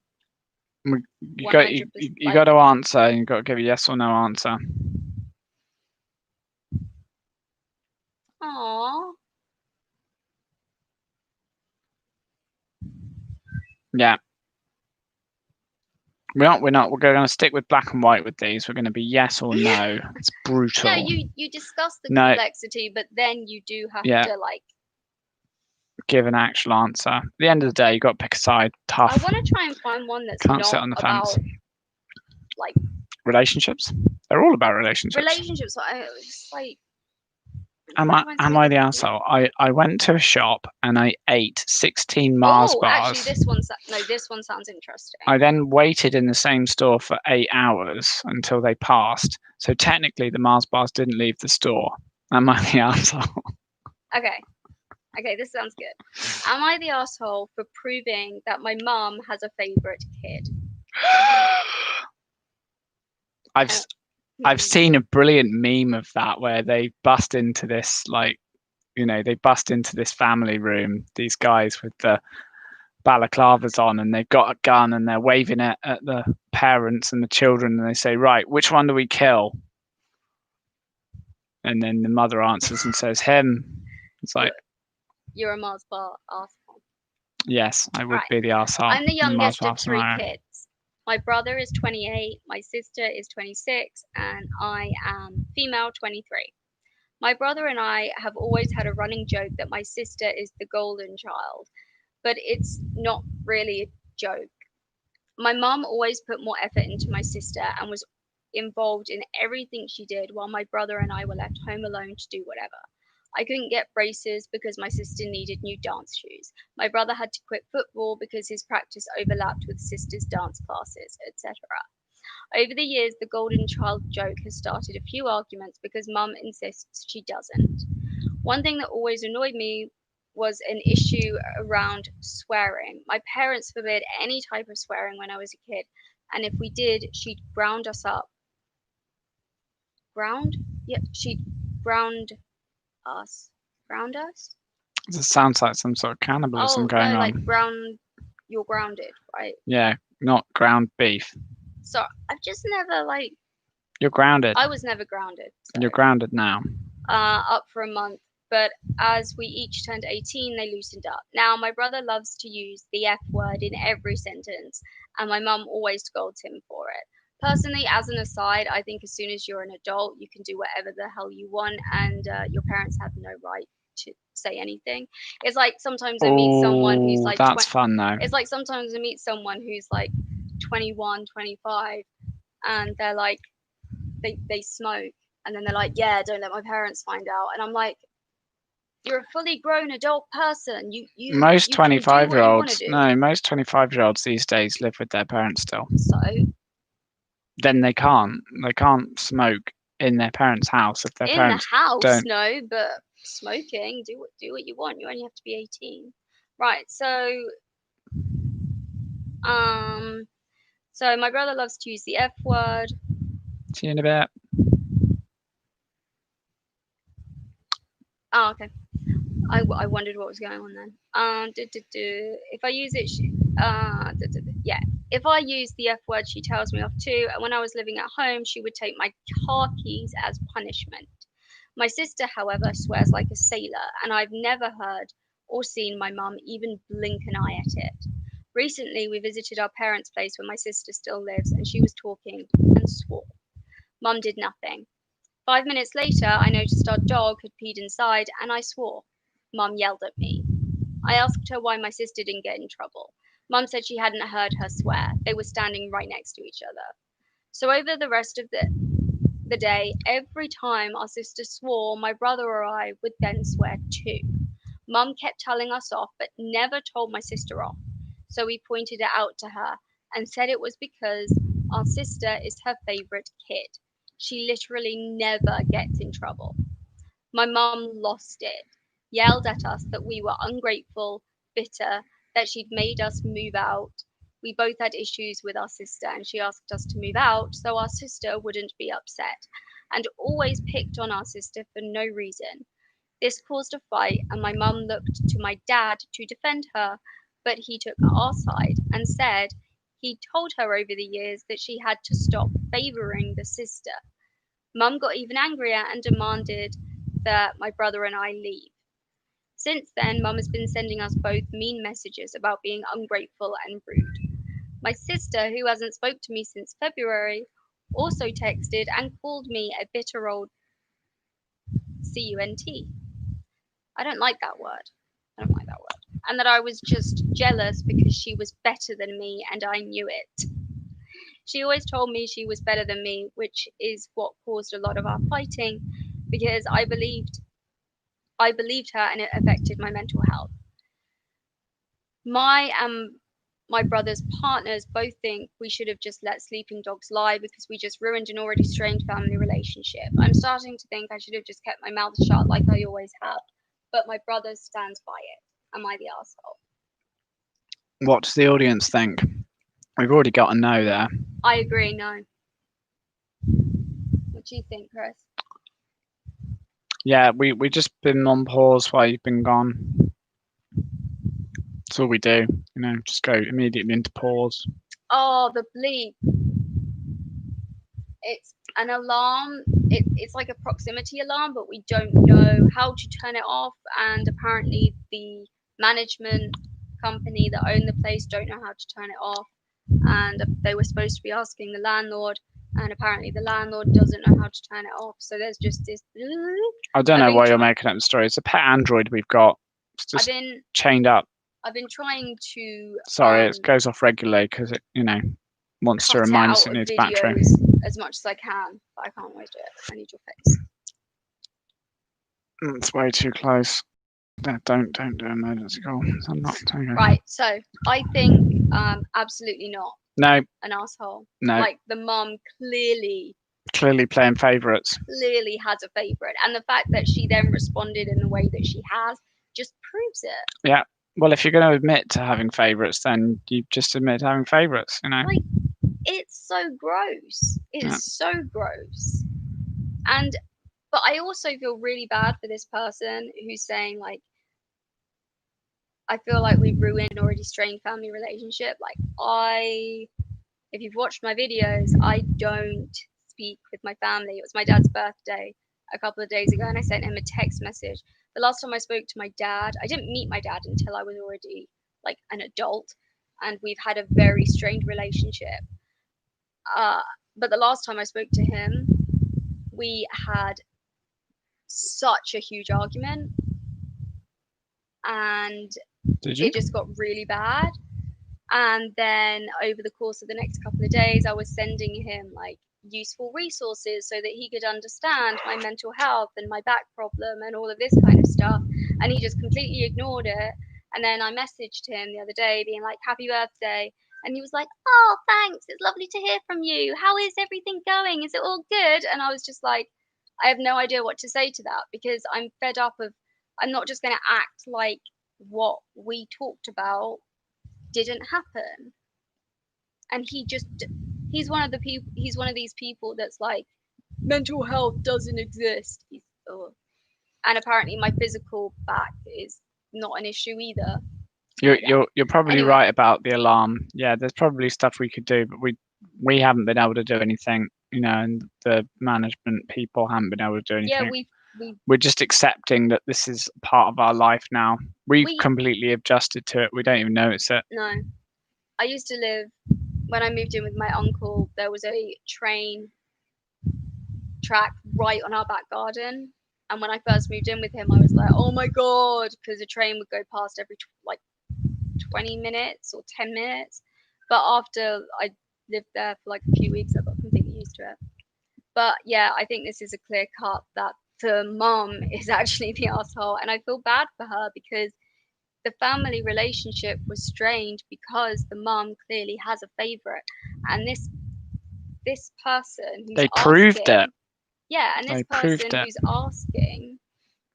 You 100%, got to answer. You got to give a yes or no answer. Aww. Yeah. We're not. We're going to stick with black and white with these. We're going to be yes or no. It's brutal. No, you discuss the No. complexity, but then you do have Yeah. to like give an actual answer. At the end of the day, you got to pick a side. Tough. I want to try and find one that's Can't not sit on the about fence. like Relationships. They're all about relationships. relationships. I just like. Am I the asshole? I went to a shop and I ate 16 Mars bars. Actually, this one sounds interesting. I then waited in the same store for 8 hours until they passed. So technically, the Mars bars didn't leave the store. Am I the asshole? Okay, this sounds good. Am I the asshole for proving that my mum has a favorite kid? I've seen a brilliant meme of that where they bust into this family room, these guys with the balaclavas on, and they've got a gun and they're waving it at the parents and the children, and they say, right, which one do we kill? And then the mother answers and says, him. It's like, you're a Mars bar asshole. Yes, I would be the asshole. I'm the youngest of 3 kids. My brother is 28, my sister is 26, and I am female, 23. My brother and I have always had a running joke that my sister is the golden child, but it's not really a joke. My mum always put more effort into my sister and was involved in everything she did, while my brother and I were left home alone to do whatever. I couldn't get braces because my sister needed new dance shoes. My brother had to quit football because his practice overlapped with sister's dance classes, etc. Over the years, the golden child joke has started a few arguments because mum insists she doesn't. One thing that always annoyed me was an issue around swearing. My parents forbid any type of swearing when I was a kid, and if we did, she'd ground us up. Ground? Yeah, she'd ground us. Ground us? It sounds like some sort of cannibalism going on. Like you're grounded, right? Yeah, not ground beef. So I've just never like. You're grounded. I was never grounded. So. You're grounded now. Up for a month, but as we each turned 18, they loosened up. Now my brother loves to use the F word in every sentence, and my mum always scolds him for it. Personally, as an aside, I think as soon as you're an adult, you can do whatever the hell you want, and your parents have no right to say anything. It's like sometimes I meet someone who's like that's fun though. It's like sometimes I meet someone who's like 21, 25, and they're like they smoke, and then they're like, yeah, don't let my parents find out, and I'm like, you're a fully grown adult person. Most 25-year-olds most 25-year-olds these days live with their parents still. So then they can't smoke in their parents' house if their parents don't. No, but smoking, do what you want. You only have to be 18, right? So my brother loves to use the F word. See you in a bit. Oh, okay. I wondered what was going on then. If I use it, if I use the F word, she tells me off too. And when I was living at home, she would take my car keys as punishment. My sister, however, swears like a sailor, and I've never heard or seen my mum even blink an eye at it. Recently, we visited our parents' place where my sister still lives, and she was talking and swore. Mum did nothing. 5 minutes later, I noticed our dog had peed inside, and I swore. Mum yelled at me. I asked her why my sister didn't get in trouble. Mum said she hadn't heard her swear. They were standing right next to each other. So over the rest of the day, every time our sister swore, my brother or I would then swear too. Mum kept telling us off, but never told my sister off. So we pointed it out to her and said it was because our sister is her favorite kid. She literally never gets in trouble. My mum lost it, yelled at us that we were ungrateful, bitter, that she'd made us move out. We both had issues with our sister, and she asked us to move out so our sister wouldn't be upset, and always picked on our sister for no reason. This caused a fight, and my mum looked to my dad to defend her, but he took our side and said he'd told her over the years that she had to stop favouring the sister. Mum got even angrier and demanded that my brother and I leave. Since then, Mum has been sending us both mean messages about being ungrateful and rude. My sister, who hasn't spoke to me since February, also texted and called me a bitter old cunt. I don't like that word. I don't like that word. And that I was just jealous because she was better than me and I knew it. She always told me she was better than me, which is what caused a lot of our fighting because I believed her and it affected my mental health. My brother's partners both think we should have just let sleeping dogs lie because we just ruined an already strained family relationship. I'm starting to think I should have just kept my mouth shut like I always have, but my brother stands by it. Am I the asshole? What does the audience think? We've already got a no there. I agree, no. What do you think, Chris? Yeah, we just been on pause while you've been gone. That's all we do, just go immediately into pause. Oh, the bleep. It's an alarm. It's like a proximity alarm, but we don't know how to turn it off. And apparently, the management company that own the place don't know how to turn it off. And they were supposed to be asking the landlord, and apparently the landlord doesn't know how to turn it off. So there's just this. I don't know why you're making up the story. It's a pet android we've got. It's just chained up. I've been trying to. Sorry, it goes off regularly because it, wants to remind us it needs battery. As much as I can, but I can't always do it. I need your face. It's way too close. Don't do emergency call. I'm not. Right. So I think absolutely not. No. An asshole. No. Like the mum clearly playing favourites. Clearly has a favourite, and the fact that she then responded in the way that she has just proves it. Yeah. Well, if you're going to admit to having favourites, then you just admit to having favourites. Like, it's so gross. It's so gross. But I also feel really bad for this person who's saying, like, I feel like we've ruined an already strained family relationship. Like, if you've watched my videos, I don't speak with my family. It was my dad's birthday a couple of days ago, and I sent him a text message. The last time I spoke to my dad, I didn't meet my dad until I was already like an adult, and we've had a very strained relationship. But the last time I spoke to him, we had such a huge argument, and it just got really bad. And then over the course of the next couple of days, I was sending him like useful resources so that he could understand my mental health and my back problem and all of this kind of stuff. And he just completely ignored it. And then I messaged him the other day being like, happy birthday. And he was like, oh, thanks. It's lovely to hear from you. How is everything going? Is it all good? And I was just like, I have no idea what to say to that because I'm fed up of, I'm not just going to act like what we talked about didn't happen. And he's one of these people that's like, mental health doesn't exist. And apparently my physical back is not an issue either. You're probably right about the alarm. Yeah, there's probably stuff we could do, but we haven't been able to do anything, and the management people haven't been able to do anything. Yeah, we're just accepting that this is part of our life now. We've completely adjusted to it. We don't even notice it. No. I used to live, when I moved in with my uncle, there was a train track right on our back garden. And when I first moved in with him, I was like, oh my God, because a train would go past every 20 minutes or 10 minutes. But after I lived there for like a few weeks, I got completely used to it. But yeah, I think this is a clear cut that the mum is actually the asshole. And I feel bad for her because the family relationship was strained because the mum clearly has a favorite. And this person who's proved it. Yeah, and this person who's asking,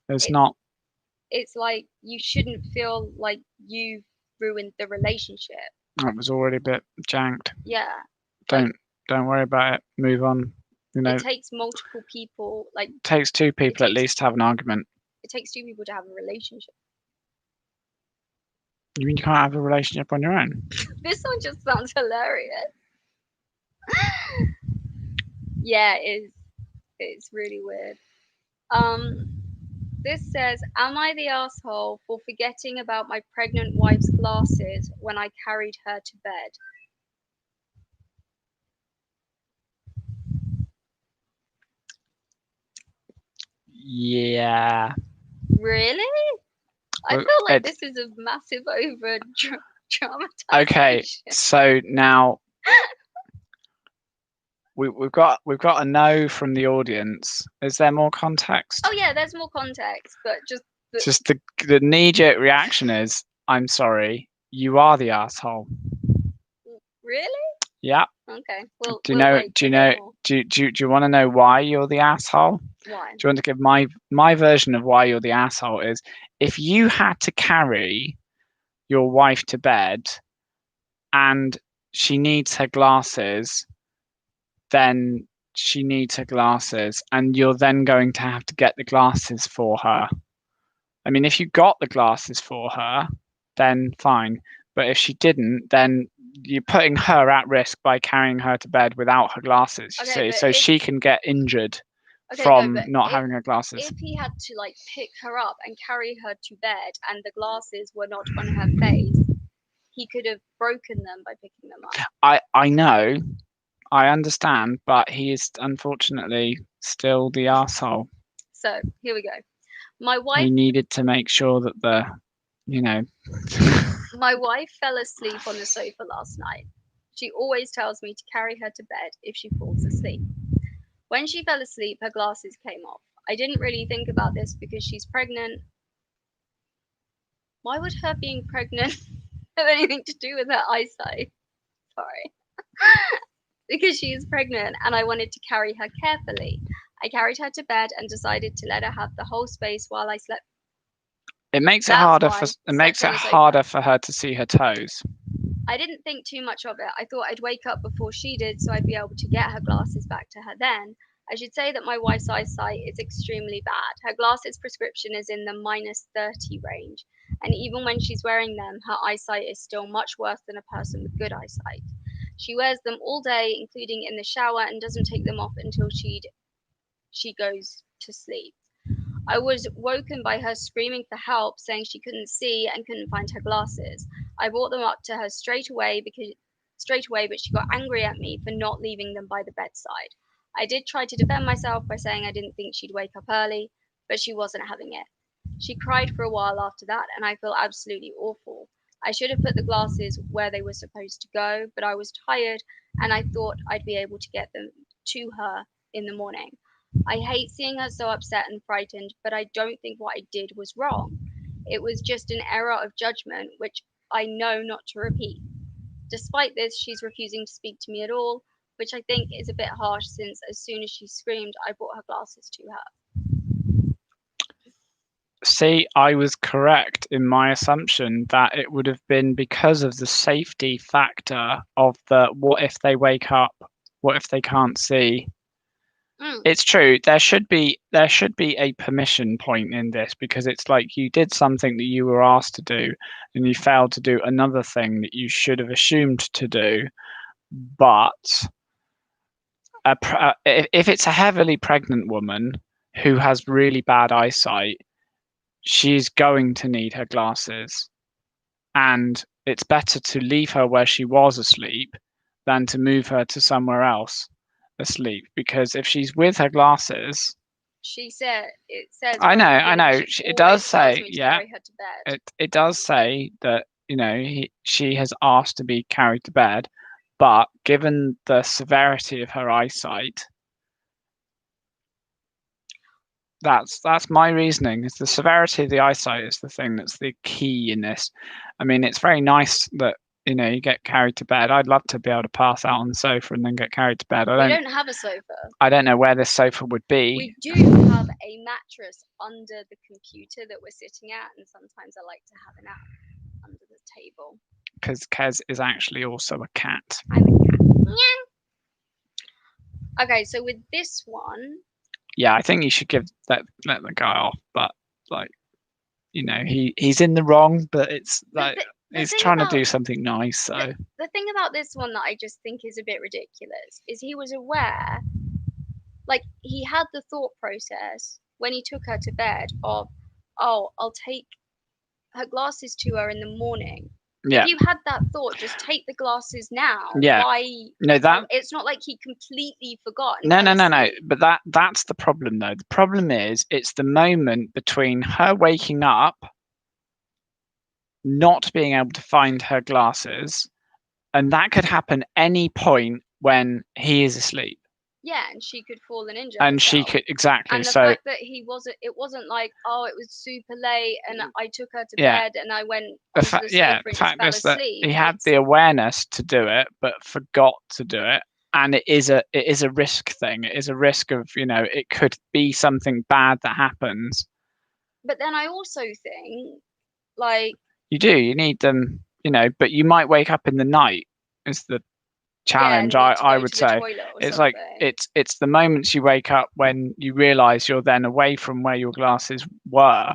it's like you shouldn't feel like you've ruined the relationship. That was already a bit janked. Yeah. Don't worry about it. Move on. It takes multiple people. It takes two people at least to have an argument. It takes two people to have a relationship. You mean you can't have a relationship on your own? This one just sounds hilarious. Yeah, it's really weird. This says, am I the asshole for forgetting about my pregnant wife's glasses when I carried her to bed? Yeah. Really? I Well, feel like this is a massive over dramatization. Okay, so now we've got a no from the audience. Is there more context? Oh yeah, there's more context, but just Just the knee-jerk reaction is, I'm sorry, you are the asshole. really? Yeah. Okay. We'll Do you we'll know? wait Do to you hear know? more. Do you want to know why you're the asshole? Why? Do you want to give my version of why you're the asshole is if you had to carry your wife to bed and she needs her glasses, then she needs her glasses, and you're then going to have to get the glasses for her. I mean, if you got the glasses for her, then fine. But if she didn't, then you're putting her at risk by carrying her to bed without her glasses, you Okay, see. but So if she can get injured okay, no, from but not having her glasses. if he had to like pick her up and carry her to bed and the glasses were not on her face, he could have broken them by picking them up. I know, I understand, but he is unfortunately still the arsehole. So here we go. My wife He needed to make sure that you know, my wife fell asleep on the sofa last night. She always tells me to carry her to bed if she falls asleep. When she fell asleep, her glasses came off. I didn't really think about this because she's pregnant. Why would her being pregnant have anything to do with her eyesight? Sorry. Because she is pregnant and I wanted to carry her carefully. I carried her to bed and decided to let her have the whole space while I slept. it makes it That's harder why for I slept on the her to see her toes. I didn't think too much of it. I thought I'd wake up before she did so I'd be able to get her glasses back to her then. I should say that my wife's eyesight is extremely bad. Her glasses prescription is in the -30 range, and even when she's wearing them, her eyesight is still much worse than a person with good eyesight. She wears them all day, including in the shower, and doesn't take them off until she goes to sleep. I was woken by her screaming for help, saying she couldn't see and couldn't find her glasses. I brought them up to her straight away, but she got angry at me for not leaving them by the bedside. I did try to defend myself by saying I didn't think she'd wake up early, but she wasn't having it. She cried for a while after that, and I feel absolutely awful. I should have put the glasses where they were supposed to go, but I was tired and I thought I'd be able to get them to her in the morning. I hate seeing her so upset and frightened, but I don't think what I did was wrong. It was just an error of judgment, which I know not to repeat. Despite this, she's refusing to speak to me at all, which I think is a bit harsh since as soon as she screamed, I brought her glasses to her. See, I was correct in my assumption that it would have been because of the safety factor of the what if they wake up, what if they can't see. It's true. There should be a permission point in this because it's like you did something that you were asked to do and you failed to do another thing that you should have assumed to do. But if it's a heavily pregnant woman who has really bad eyesight, she's going to need her glasses. And it's better to leave her where she was asleep than to move her to somewhere else asleep. Because if she's with her glasses, She said it says I right at the know, beginning. She it does always tells say, me to yeah, carry her to bed. it does say that she has asked to be carried to bed, but given the severity of her eyesight, that's my reasoning. Is the severity of the eyesight is the thing that's the key in this. I mean, it's very nice that you get carried to bed. I'd love to be able to pass out on the sofa and then get carried to bed. We don't have a sofa. I don't know where this sofa would be. We do have a mattress under the computer that we're sitting at, and sometimes I like to have a nap under the table. Because Kez is actually also a cat. I'm a cat. Okay, so with this one, yeah, I think you should let the guy off, but like, he's in the wrong, but it's like he's trying to do something nice. So the thing about this one that I just think is a bit ridiculous is he was aware, like he had the thought process when he took her to bed of, oh, I'll take her glasses to her in the morning. Yeah. If you had that thought, just take the glasses now. Yeah. Why? No, that. It's not like he completely forgot. No. But that's the problem, though. The problem is it's the moment between her waking up, not being able to find her glasses, and that could happen any point when he is asleep. Yeah, and she could fall and injure And herself. she could, exactly. And the So fact that it wasn't like, oh, it was super late and I took her to bed and I went onto the sofa and just fell asleep. He had the awareness to do it, but forgot to do it. And it is a risk thing. It is a risk of, it could be something bad that happens. But then I also think, like, you need them, but you might wake up in the night is the challenge. I would say it's like it's the moments you wake up when you realize you're then away from where your glasses were,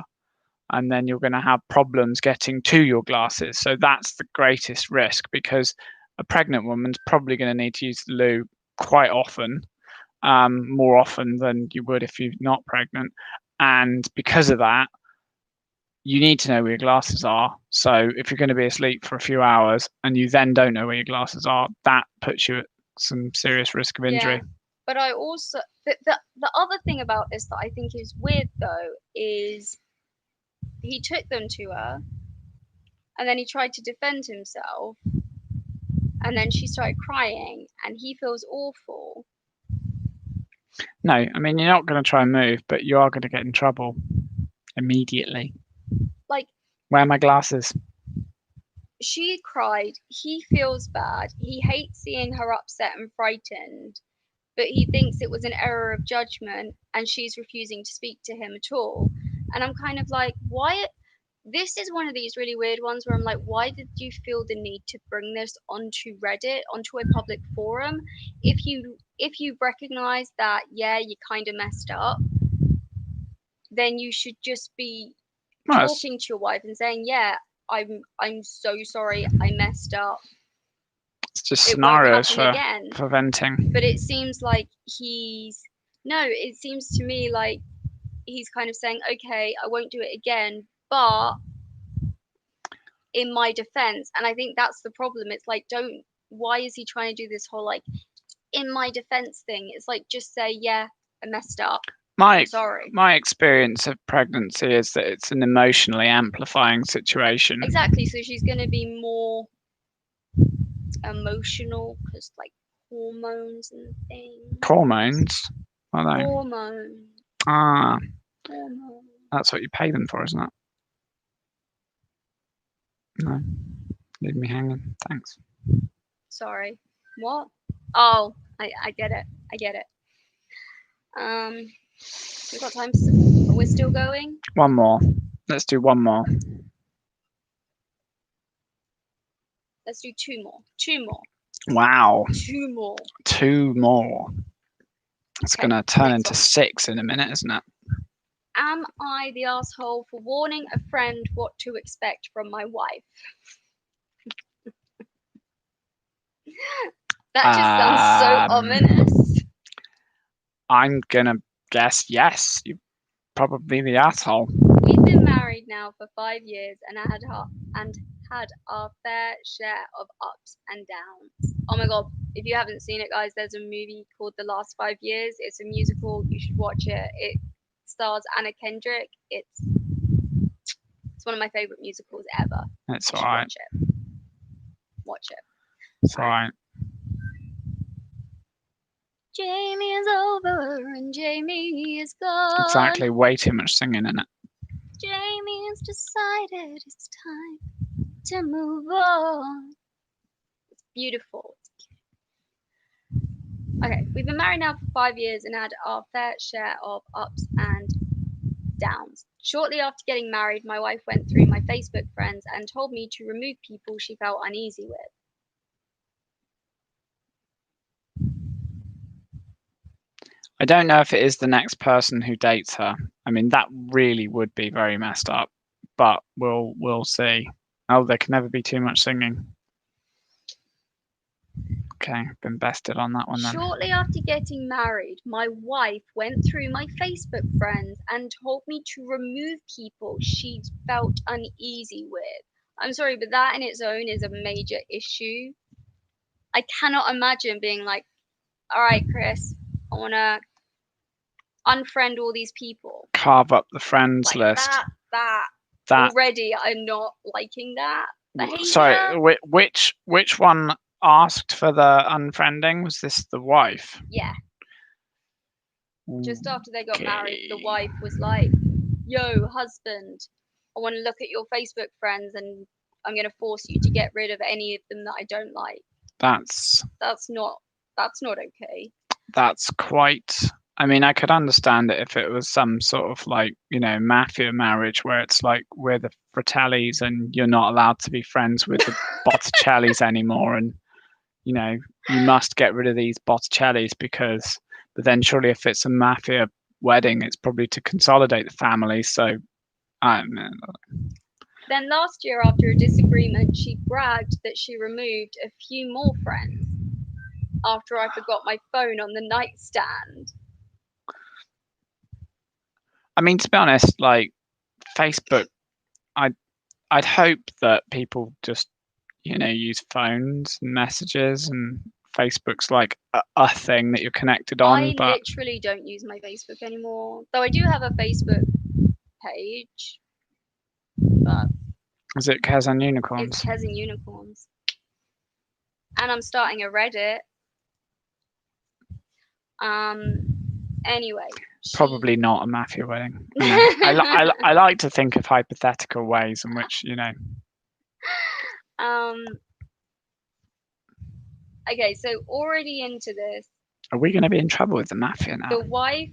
and then you're going to have problems getting to your glasses. So that's the greatest risk, because a pregnant woman's probably going to need to use the loo quite often, more often than you would if you're not pregnant. And because of that, you need to know where your glasses are. So if you're going to be asleep for a few hours and you then don't know where your glasses are, that puts you at some serious risk of injury. Yeah. But I also, the other thing about this that I think is weird, though, is he took them to her and then he tried to defend himself and then she started crying and he feels awful. No, I mean, you're not going to try and move, but you are going to get in trouble immediately. Like, where are my glasses? She cried. He feels bad. He hates seeing her upset and frightened, but he thinks it was an error of judgment and she's refusing to speak to him at all. And I'm kind of like, why? This is one of these really weird ones where I'm like, why did you feel the need to bring this onto Reddit, onto a public forum? If you recognize that, yeah, you kind of messed up, then you should just be talking to your wife and saying, yeah, I'm so sorry, I messed up. It's just scenarios for venting. But it seems like it seems to me like he's kind of saying, okay, I won't do it again, but in my defense. And I think that's the problem. It's like, why is he trying to do this whole, like, in my defense thing? It's like, just say, yeah, I messed up. I'm sorry. My experience of pregnancy is that it's an emotionally amplifying situation. Exactly. So she's going to be more emotional because, like, hormones and things. Hormones? Are they? Hormones. Ah. Hormones. That's what you pay them for, isn't it? No. Leave me hanging. Thanks. Sorry. What? Oh, I get it. We've got time. We're still going? One more. Let's do one more. Let's do two more. Wow. Two more. It's going to turn into 6 in a minute, isn't it? Am I the asshole for warning a friend what to expect from my wife? That just sounds so ominous. I'm going to guess yes. You're probably the asshole. We've been married now for 5 years and had our fair share of ups and downs. Oh my god, if you haven't seen it, guys, there's a movie called The Last 5 Years. It's a musical. You should watch it. It stars Anna Kendrick. It's one of my favorite musicals ever. It's alright. Watch it. It's alright. Jamie is over and Jamie is gone. Exactly, way too much singing in it. Jamie has decided it's time to move on. It's beautiful. Okay, we've been married now for 5 years and had our fair share of ups and downs. Shortly after getting married, my wife went through my Facebook friends and told me to remove people she felt uneasy with. I don't know if it is the next person who dates her. I mean, that really would be very messed up, but we'll see. Oh, there can never be too much singing. Okay, been bested on that one then. Shortly after getting married, my wife went through my Facebook friends and told me to remove people she felt uneasy with. I'm sorry, but that in its own is a major issue. I cannot imagine being like, all right, Chris, I want to unfriend all these people. Carve up the friends Like list. That That already, I'm not liking that behavior. sorry, which one asked for the unfriending? Was this the wife? Yeah. Just after they got married, the Okay. wife was like, yo, husband, I want to look at your Facebook friends and I'm going to force you to get rid of any of them that I don't like. That's not okay. That's quite. I mean, I could understand it if it was some sort of like, mafia marriage where it's like we're the Fratellis and you're not allowed to be friends with the Botticellis anymore, and you must get rid of these Botticellis because. But then surely if it's a mafia wedding, it's probably to consolidate the family. So I don't know. Then last year, after a disagreement, she bragged that she removed a few more friends after I forgot my phone on the nightstand. I mean, to be honest, like Facebook, I'd hope that people just use phones and messages, and Facebook's like a thing that you're connected on. I But literally don't use my Facebook anymore, though I do have a Facebook page, but is it kezandunicorns? it's kezandunicorns. And I'm starting a Reddit. Anyway. Probably not a mafia wedding. I like to think of hypothetical ways in which, Okay, so already into this. Are we going to be in trouble with the mafia now? The wife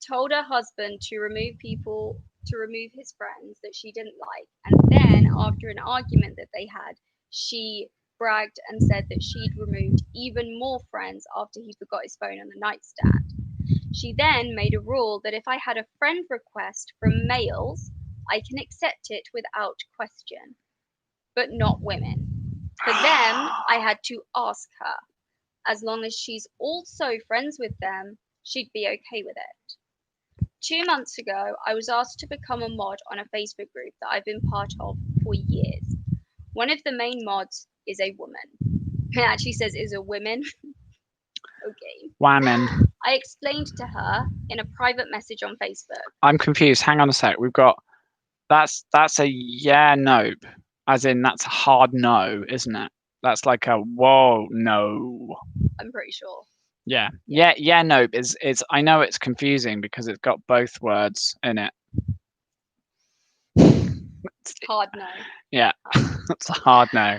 told her husband to remove his friends that she didn't like, and then after an argument that they had, she bragged and said that she'd removed even more friends after he forgot his phone on the nightstand. She then made a rule that if I had a friend request from males, I can accept it without question, but not women. For them, I had to ask her. As long as she's also friends with them, she'd be okay with it. 2 months ago, I was asked to become a mod on a Facebook group that I've been part of for years. One of the main mods is a woman. It actually says is a woman. Okay. Women. I explained to her in a private message on Facebook. I'm confused. Hang on a sec. We've got that's a nope. As in that's a hard no, isn't it? That's like a whoa no. I'm pretty sure. Yeah. Nope is I know it's confusing because it's got both words in it. Hard no. Yeah. That's a hard no.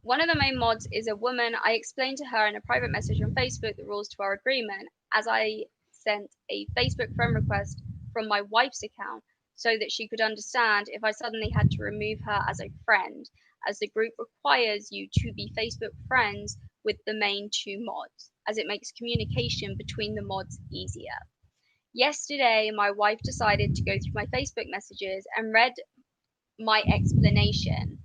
One of the main mods is a woman. I explained to her in a private message on Facebook the rules to our agreement, as I sent a Facebook friend request from my wife's account so that she could understand if I suddenly had to remove her as a friend, as the group requires you to be Facebook friends with the main two mods, as it makes communication between the mods easier. Yesterday, my wife decided to go through my Facebook messages and read my explanation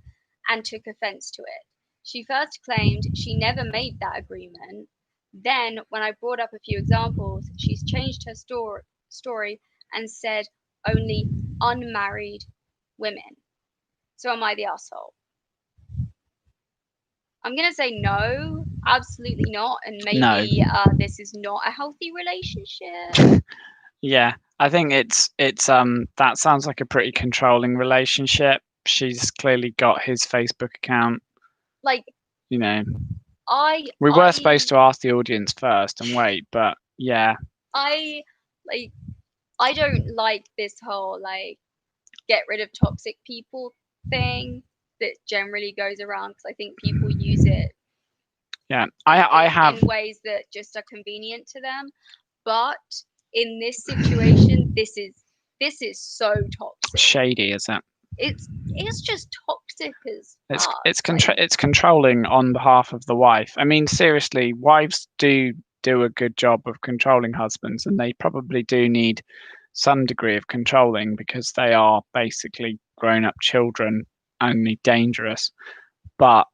and took offense to it. She first claimed she never made that agreement. Then, when I brought up a few examples, she's changed her story and said only unmarried women. So, am I the asshole? I'm going to say no, absolutely not. And maybe this is not a healthy relationship. Yeah, I think it's that sounds like a pretty controlling relationship. She's clearly got his Facebook account. Like, we were supposed to ask the audience first and wait, but yeah. I don't like this whole get rid of toxic people thing that generally goes around, because I think people use it. Yeah, I have in ways that just are convenient to them, but in this situation, this is so toxic. Shady, is it? It's just toxic as fuck. It's controlling on behalf of the wife. I mean, seriously, wives do a good job of controlling husbands, and they probably do need some degree of controlling because they are basically grown-up children, only dangerous. But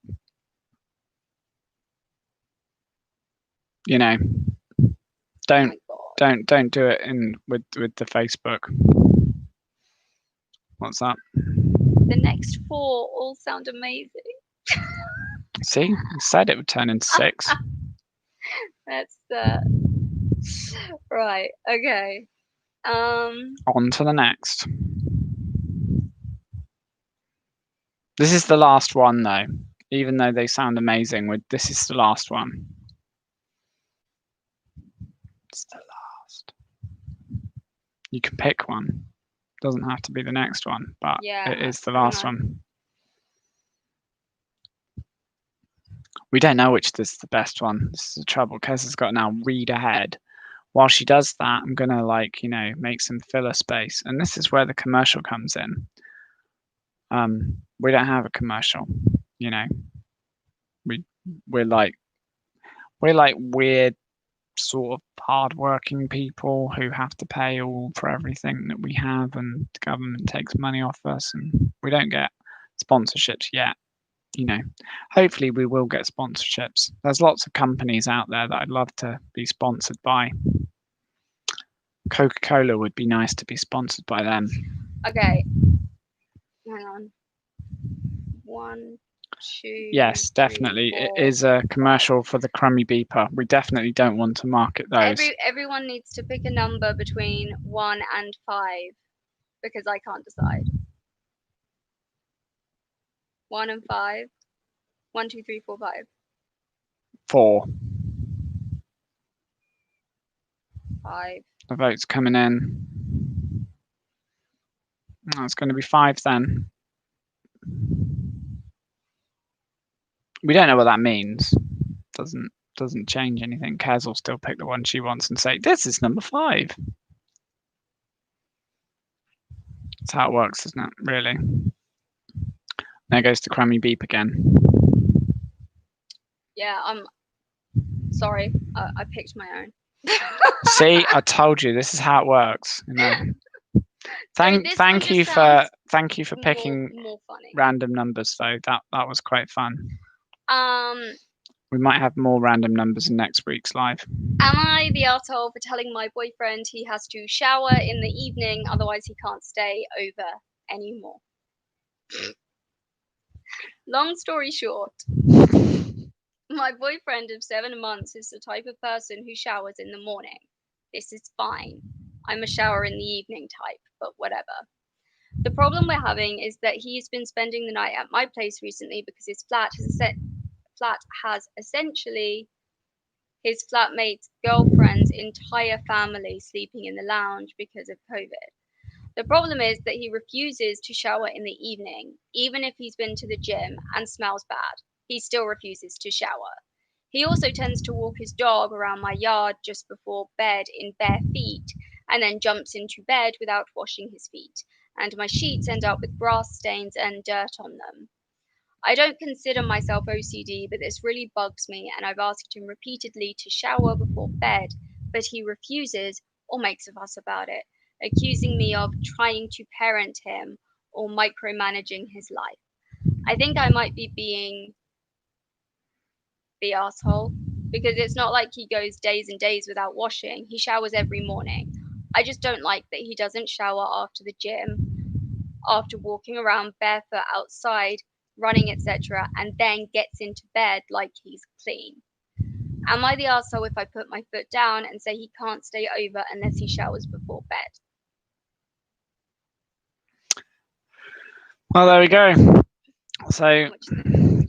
don't Don't do it in with the Facebook. What's that? The next 4 all sound amazing. See, I said it would turn into 6. That's right. Okay. On to the next. This is the last one, though. Even though they sound amazing, this is the last one. It's the last. You can pick one. Doesn't have to be the next one, but yeah, it is the last one. We don't know which is the best one. This is the trouble. Kez has got to now read ahead. While she does that, I'm gonna make some filler space, and this is where the commercial comes in. We don't have a commercial, We're like weird sort of hard-working people who have to pay all for everything that we have, and the government takes money off us, and we don't get sponsorships yet. Hopefully we will get sponsorships. There's lots of companies out there that I'd love to be sponsored by. Coca-Cola would be nice to be sponsored by them. Okay. Hang on. 1, 2. Yes, definitely. 3, 4, it is a commercial 5. For the crummy beeper. We definitely don't want to market those. Everyone needs to pick a number between 1 and 5 because I can't decide. 1 and 5. 1, 2, 3, 4, 5. 4. 5. The vote's coming in. That's going to be 5 then. We don't know what that means. Doesn't change anything. Kez will still pick the one she wants and say, this is number 5. That's how it works, isn't it? Really. There goes the crummy beep again. Yeah, I'm sorry. I picked my own. See, I told you this is how it works. Thank you for picking more funny. Random numbers though. That was quite fun. We might have more random numbers in next week's live. Am I the arsehole for telling my boyfriend he has to shower in the evening, otherwise he can't stay over anymore? Long story short, my boyfriend of 7 months is the type of person who showers in the morning. This is fine. I'm a shower in the evening type, but whatever. The problem we're having is that he's been spending the night at my place recently because his flat has essentially his flatmate's girlfriend's entire family sleeping in the lounge because of COVID. The problem is that he refuses to shower in the evening, even if he's been to the gym and smells bad. He still refuses to shower. He also tends to walk his dog around my yard just before bed in bare feet, and then jumps into bed without washing his feet, and my sheets end up with grass stains and dirt on them. I don't consider myself OCD, but this really bugs me, and I've asked him repeatedly to shower before bed, but he refuses or makes a fuss about it, accusing me of trying to parent him or micromanaging his life. I think I might be being the asshole, because it's not like he goes days and days without washing. He showers every morning. I just don't like that he doesn't shower after the gym, after walking around barefoot outside, running, etc., and then gets into bed like he's clean. Am I the arsehole if I put my foot down and say he can't stay over unless he showers before bed? Well, there we go. So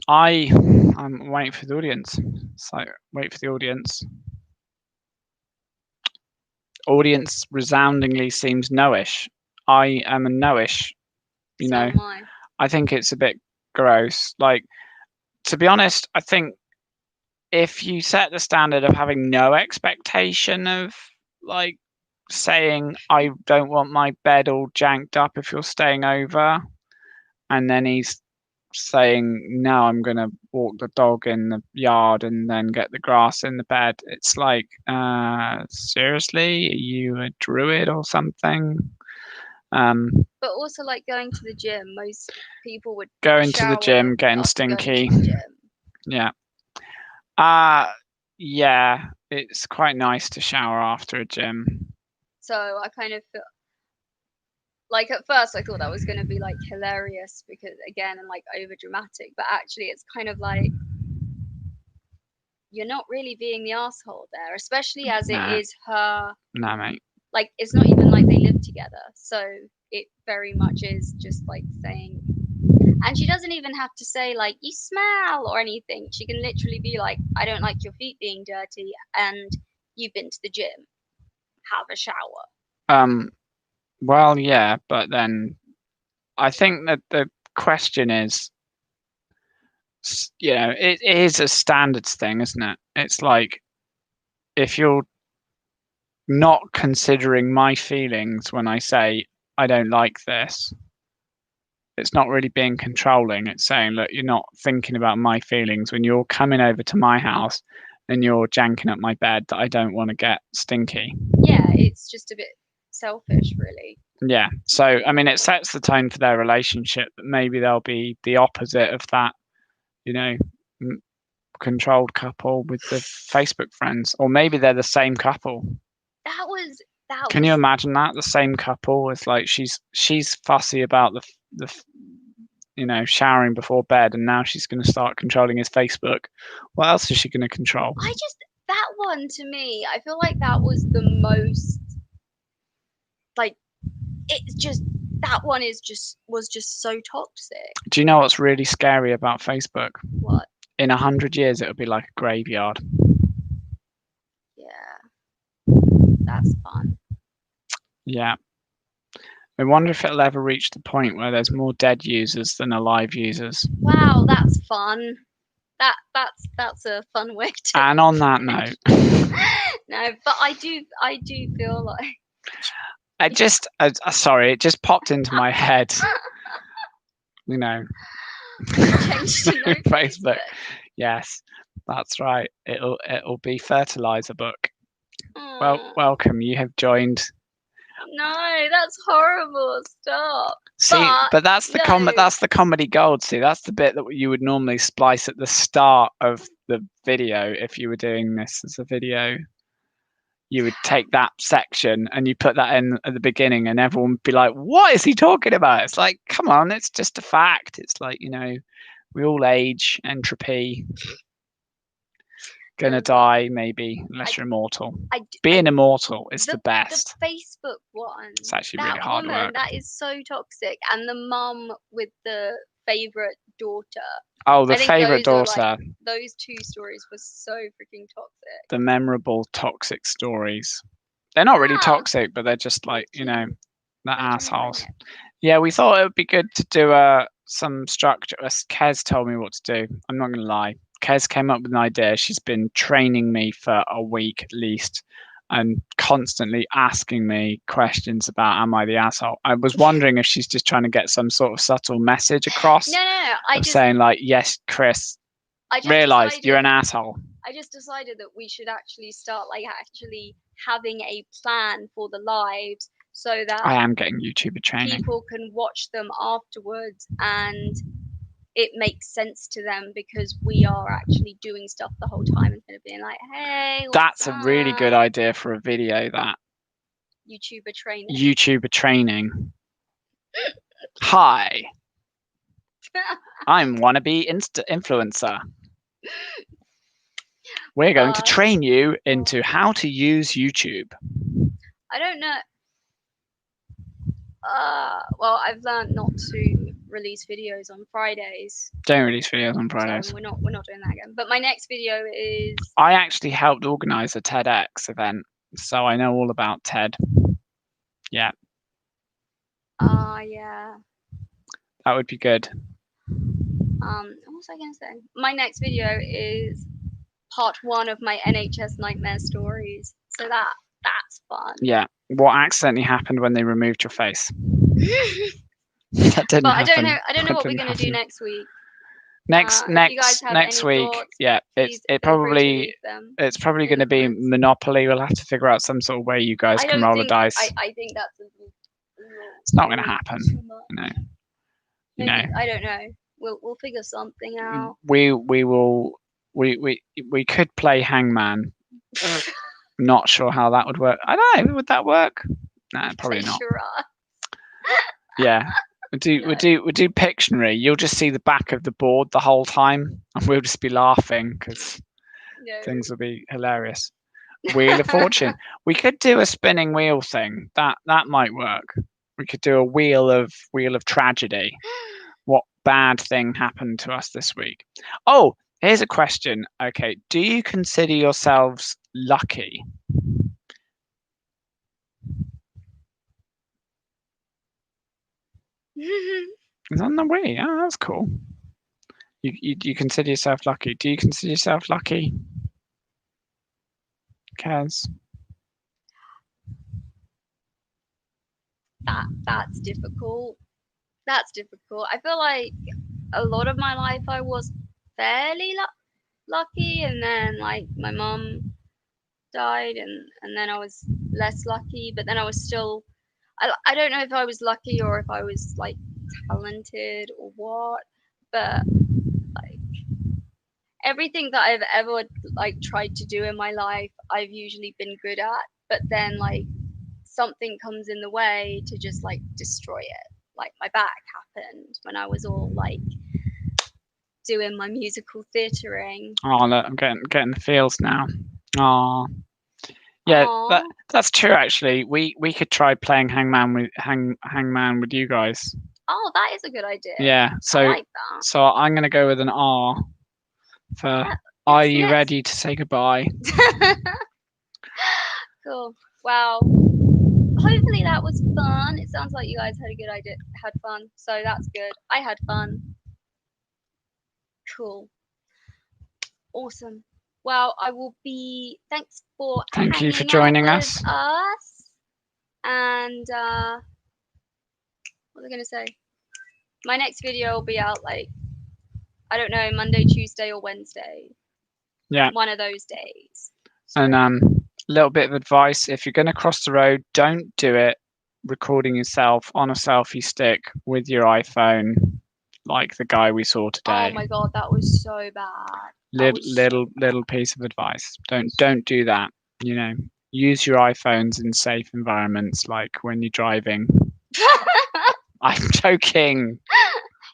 I'm waiting for the audience. So wait for the audience. Audience resoundingly seems no-ish. I am a no-ish. I think it's a bit gross. Like, to be honest, I think if you set the standard of having no expectation of like saying I don't want my bed all janked up if you're staying over, and then he's saying no, I'm gonna walk the dog in the yard and then get the grass in the bed, it's like, seriously, are you a druid or something? But also, like, going to the gym, most people would going to the gym, getting stinky. Yeah. Yeah, it's quite nice to shower after a gym. So I kind of feel like at first I thought that was going to be like hilarious because again and like over dramatic, but actually it's kind of like you're not really being the asshole there, especially as it Nah. is her. Nah, mate. Like it's not even like they live together, so it very much is just like saying. And she doesn't even have to say like you smell or anything. She can literally be like, I don't like your feet being dirty, and you've been to the gym. Have a shower. Well, yeah, but then I think that the question is, it is a standards thing, isn't it? It's like if you're not considering my feelings when I say I don't like this, it's not really being controlling. It's saying, look, you're not thinking about my feelings when you're coming over to my house and you're janking up my bed that I don't want to get stinky. Yeah, it's just a bit selfish, really. Yeah. So, I mean, it sets the tone for their relationship, but maybe they'll be the opposite of that, controlled couple with the Facebook friends, or maybe they're the same couple. That was Can you imagine that? The same couple is like she's fussy about the showering before bed, and now she's going to start controlling his Facebook. What else is she going to control? That one to me, I feel like that was the most like it's just that one was just so toxic. Do you know what's really scary about Facebook? What? In 100 years, it'll be like a graveyard. Yeah, that's fun. Yeah. I wonder if it'll ever reach the point where there's more dead users than alive users. Wow, that's fun. That's a fun way to. And on that note, no, but I do feel like sorry, it just popped into my head. Changed to no Facebook. Yes, that's right. It'll be fertilizer book. Well, welcome. You have joined. No, that's horrible. Stop. See, but that's the comedy gold. See, that's the bit that you would normally splice at the start of the video if you were doing this as a video. You would take that section and you put that in at the beginning, and everyone would be like, "What is he talking about?" It's like, come on, it's just a fact. It's like, we all age, entropy. Gonna die, maybe, unless you're immortal. Being immortal is the best. The Facebook one. It's actually really hard work. That is so toxic. And the mum with the favourite daughter. Oh, the favourite daughter. Those two stories were so freaking toxic. The memorable toxic stories. They're not really toxic, but they're just like, the assholes. Yeah, we thought it would be good to do some structure. Kez told me what to do. I'm not going to lie. Kez came up with an idea. She's been training me for a week at least and constantly asking me questions about, am I the asshole? I was wondering if she's just trying to get some sort of subtle message across. No. Saying like, yes, Chris, realise you're an asshole. I just decided that we should actually start actually having a plan for the lives so that I am getting YouTuber training. People can watch them afterwards and it makes sense to them because we are actually doing stuff the whole time instead of being like, hey, that's a really good idea for a video. That YouTuber training. Hi, I'm wannabe influencer. We're going to train you into how to use YouTube. I don't know. Well, I've learned not to release videos on Fridays. Don't release videos on Fridays. So we're not doing that again. But my next video is. I actually helped organise a TEDx event, so I know all about TED. Yeah. Yeah. That would be good. What was I gonna say? My next video is part 1 of my NHS nightmare stories. So that's fun. Yeah. What accidentally happened when they removed your face? That didn't happen. I don't know what we're gonna do next week. Next week, thoughts, yeah, it's probably going to be Monopoly. We'll have to figure out some sort of way you guys can roll the dice. I think that's it's not going to happen. I don't know. We'll figure something out. We could play Hangman, Not sure how that would work. I don't know. Would that work? Nah, probably Close not. your eyes. Yeah. We'll do Pictionary. You'll just see the back of the board the whole time, and we'll just be laughing because No. things will be hilarious. Wheel of Fortune. We could do a spinning wheel thing. That might work. We could do a wheel of tragedy. What bad thing happened to us this week? Oh, here's a question. Okay, do you consider yourselves lucky? It's on the way. Oh, that's cool. You consider yourself lucky. Do you consider yourself lucky, Kaz? That's difficult. That's difficult. I feel like a lot of my life I was fairly lucky, and then like my mum died, and then I was less lucky, but then I was still. I don't know if I was lucky or if I was like talented or what, but like everything that I've ever like tried to do in my life, I've usually been good at, but then like something comes in the way to just like destroy it. Like my back happened when I was all like doing my musical theatering. Oh, look, I'm getting the feels now. Oh, yeah, Aww. that's true. Actually, we could try playing hangman with you guys. Oh, that is a good idea. Yeah. I So like that. so I'm gonna go with an R for. Yeah, Are yes, you yes. ready to say goodbye? Cool. Wow. Hopefully that was fun. It sounds like you guys had fun. So that's good. I had fun. Cool. Awesome. Well, I will be. Thanks for Thank you for hanging out joining with us. us. And what was I gonna say? My next video will be out like I don't know, Monday, Tuesday, or Wednesday. Yeah. One of those days. So, And a little bit of advice: if you're gonna cross the road, don't do it recording yourself on a selfie stick with your iPhone, like the guy we saw today. oh my god, that was so bad. Little piece of advice. Don't do that. You know, use your iPhones in safe environments, like when you're driving. I'm joking.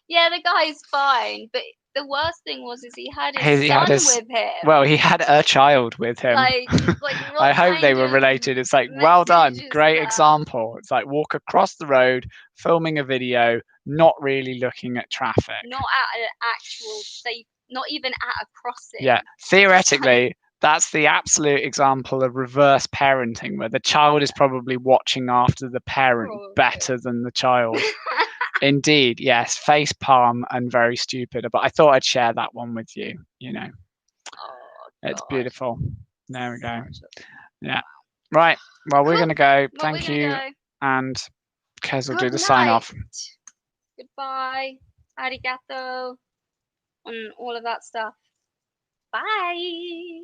Yeah, the guy's fine, but the worst thing was he had his He son had his with him. well, he had a child with him. Like what I hope they kind were of related. It's like, well done, message is great that? example. It's like walk across the road, filming a video, not really looking at traffic. Not at an actual safe, not even at a crossing. Yeah, theoretically, that's the absolute example of reverse parenting, where the child is probably watching after the parent Probably. better than the child. Indeed, yes, face palm and very stupid. But I thought I'd share that one with you. You know, Oh, it's God. beautiful. There we go. Such a- Yeah. Right. Well, we're Cool. going to go. Well, Thank we're gonna you. go. And Kez will do Good the sign off. night. Goodbye. Arigato. And all of that stuff. Bye.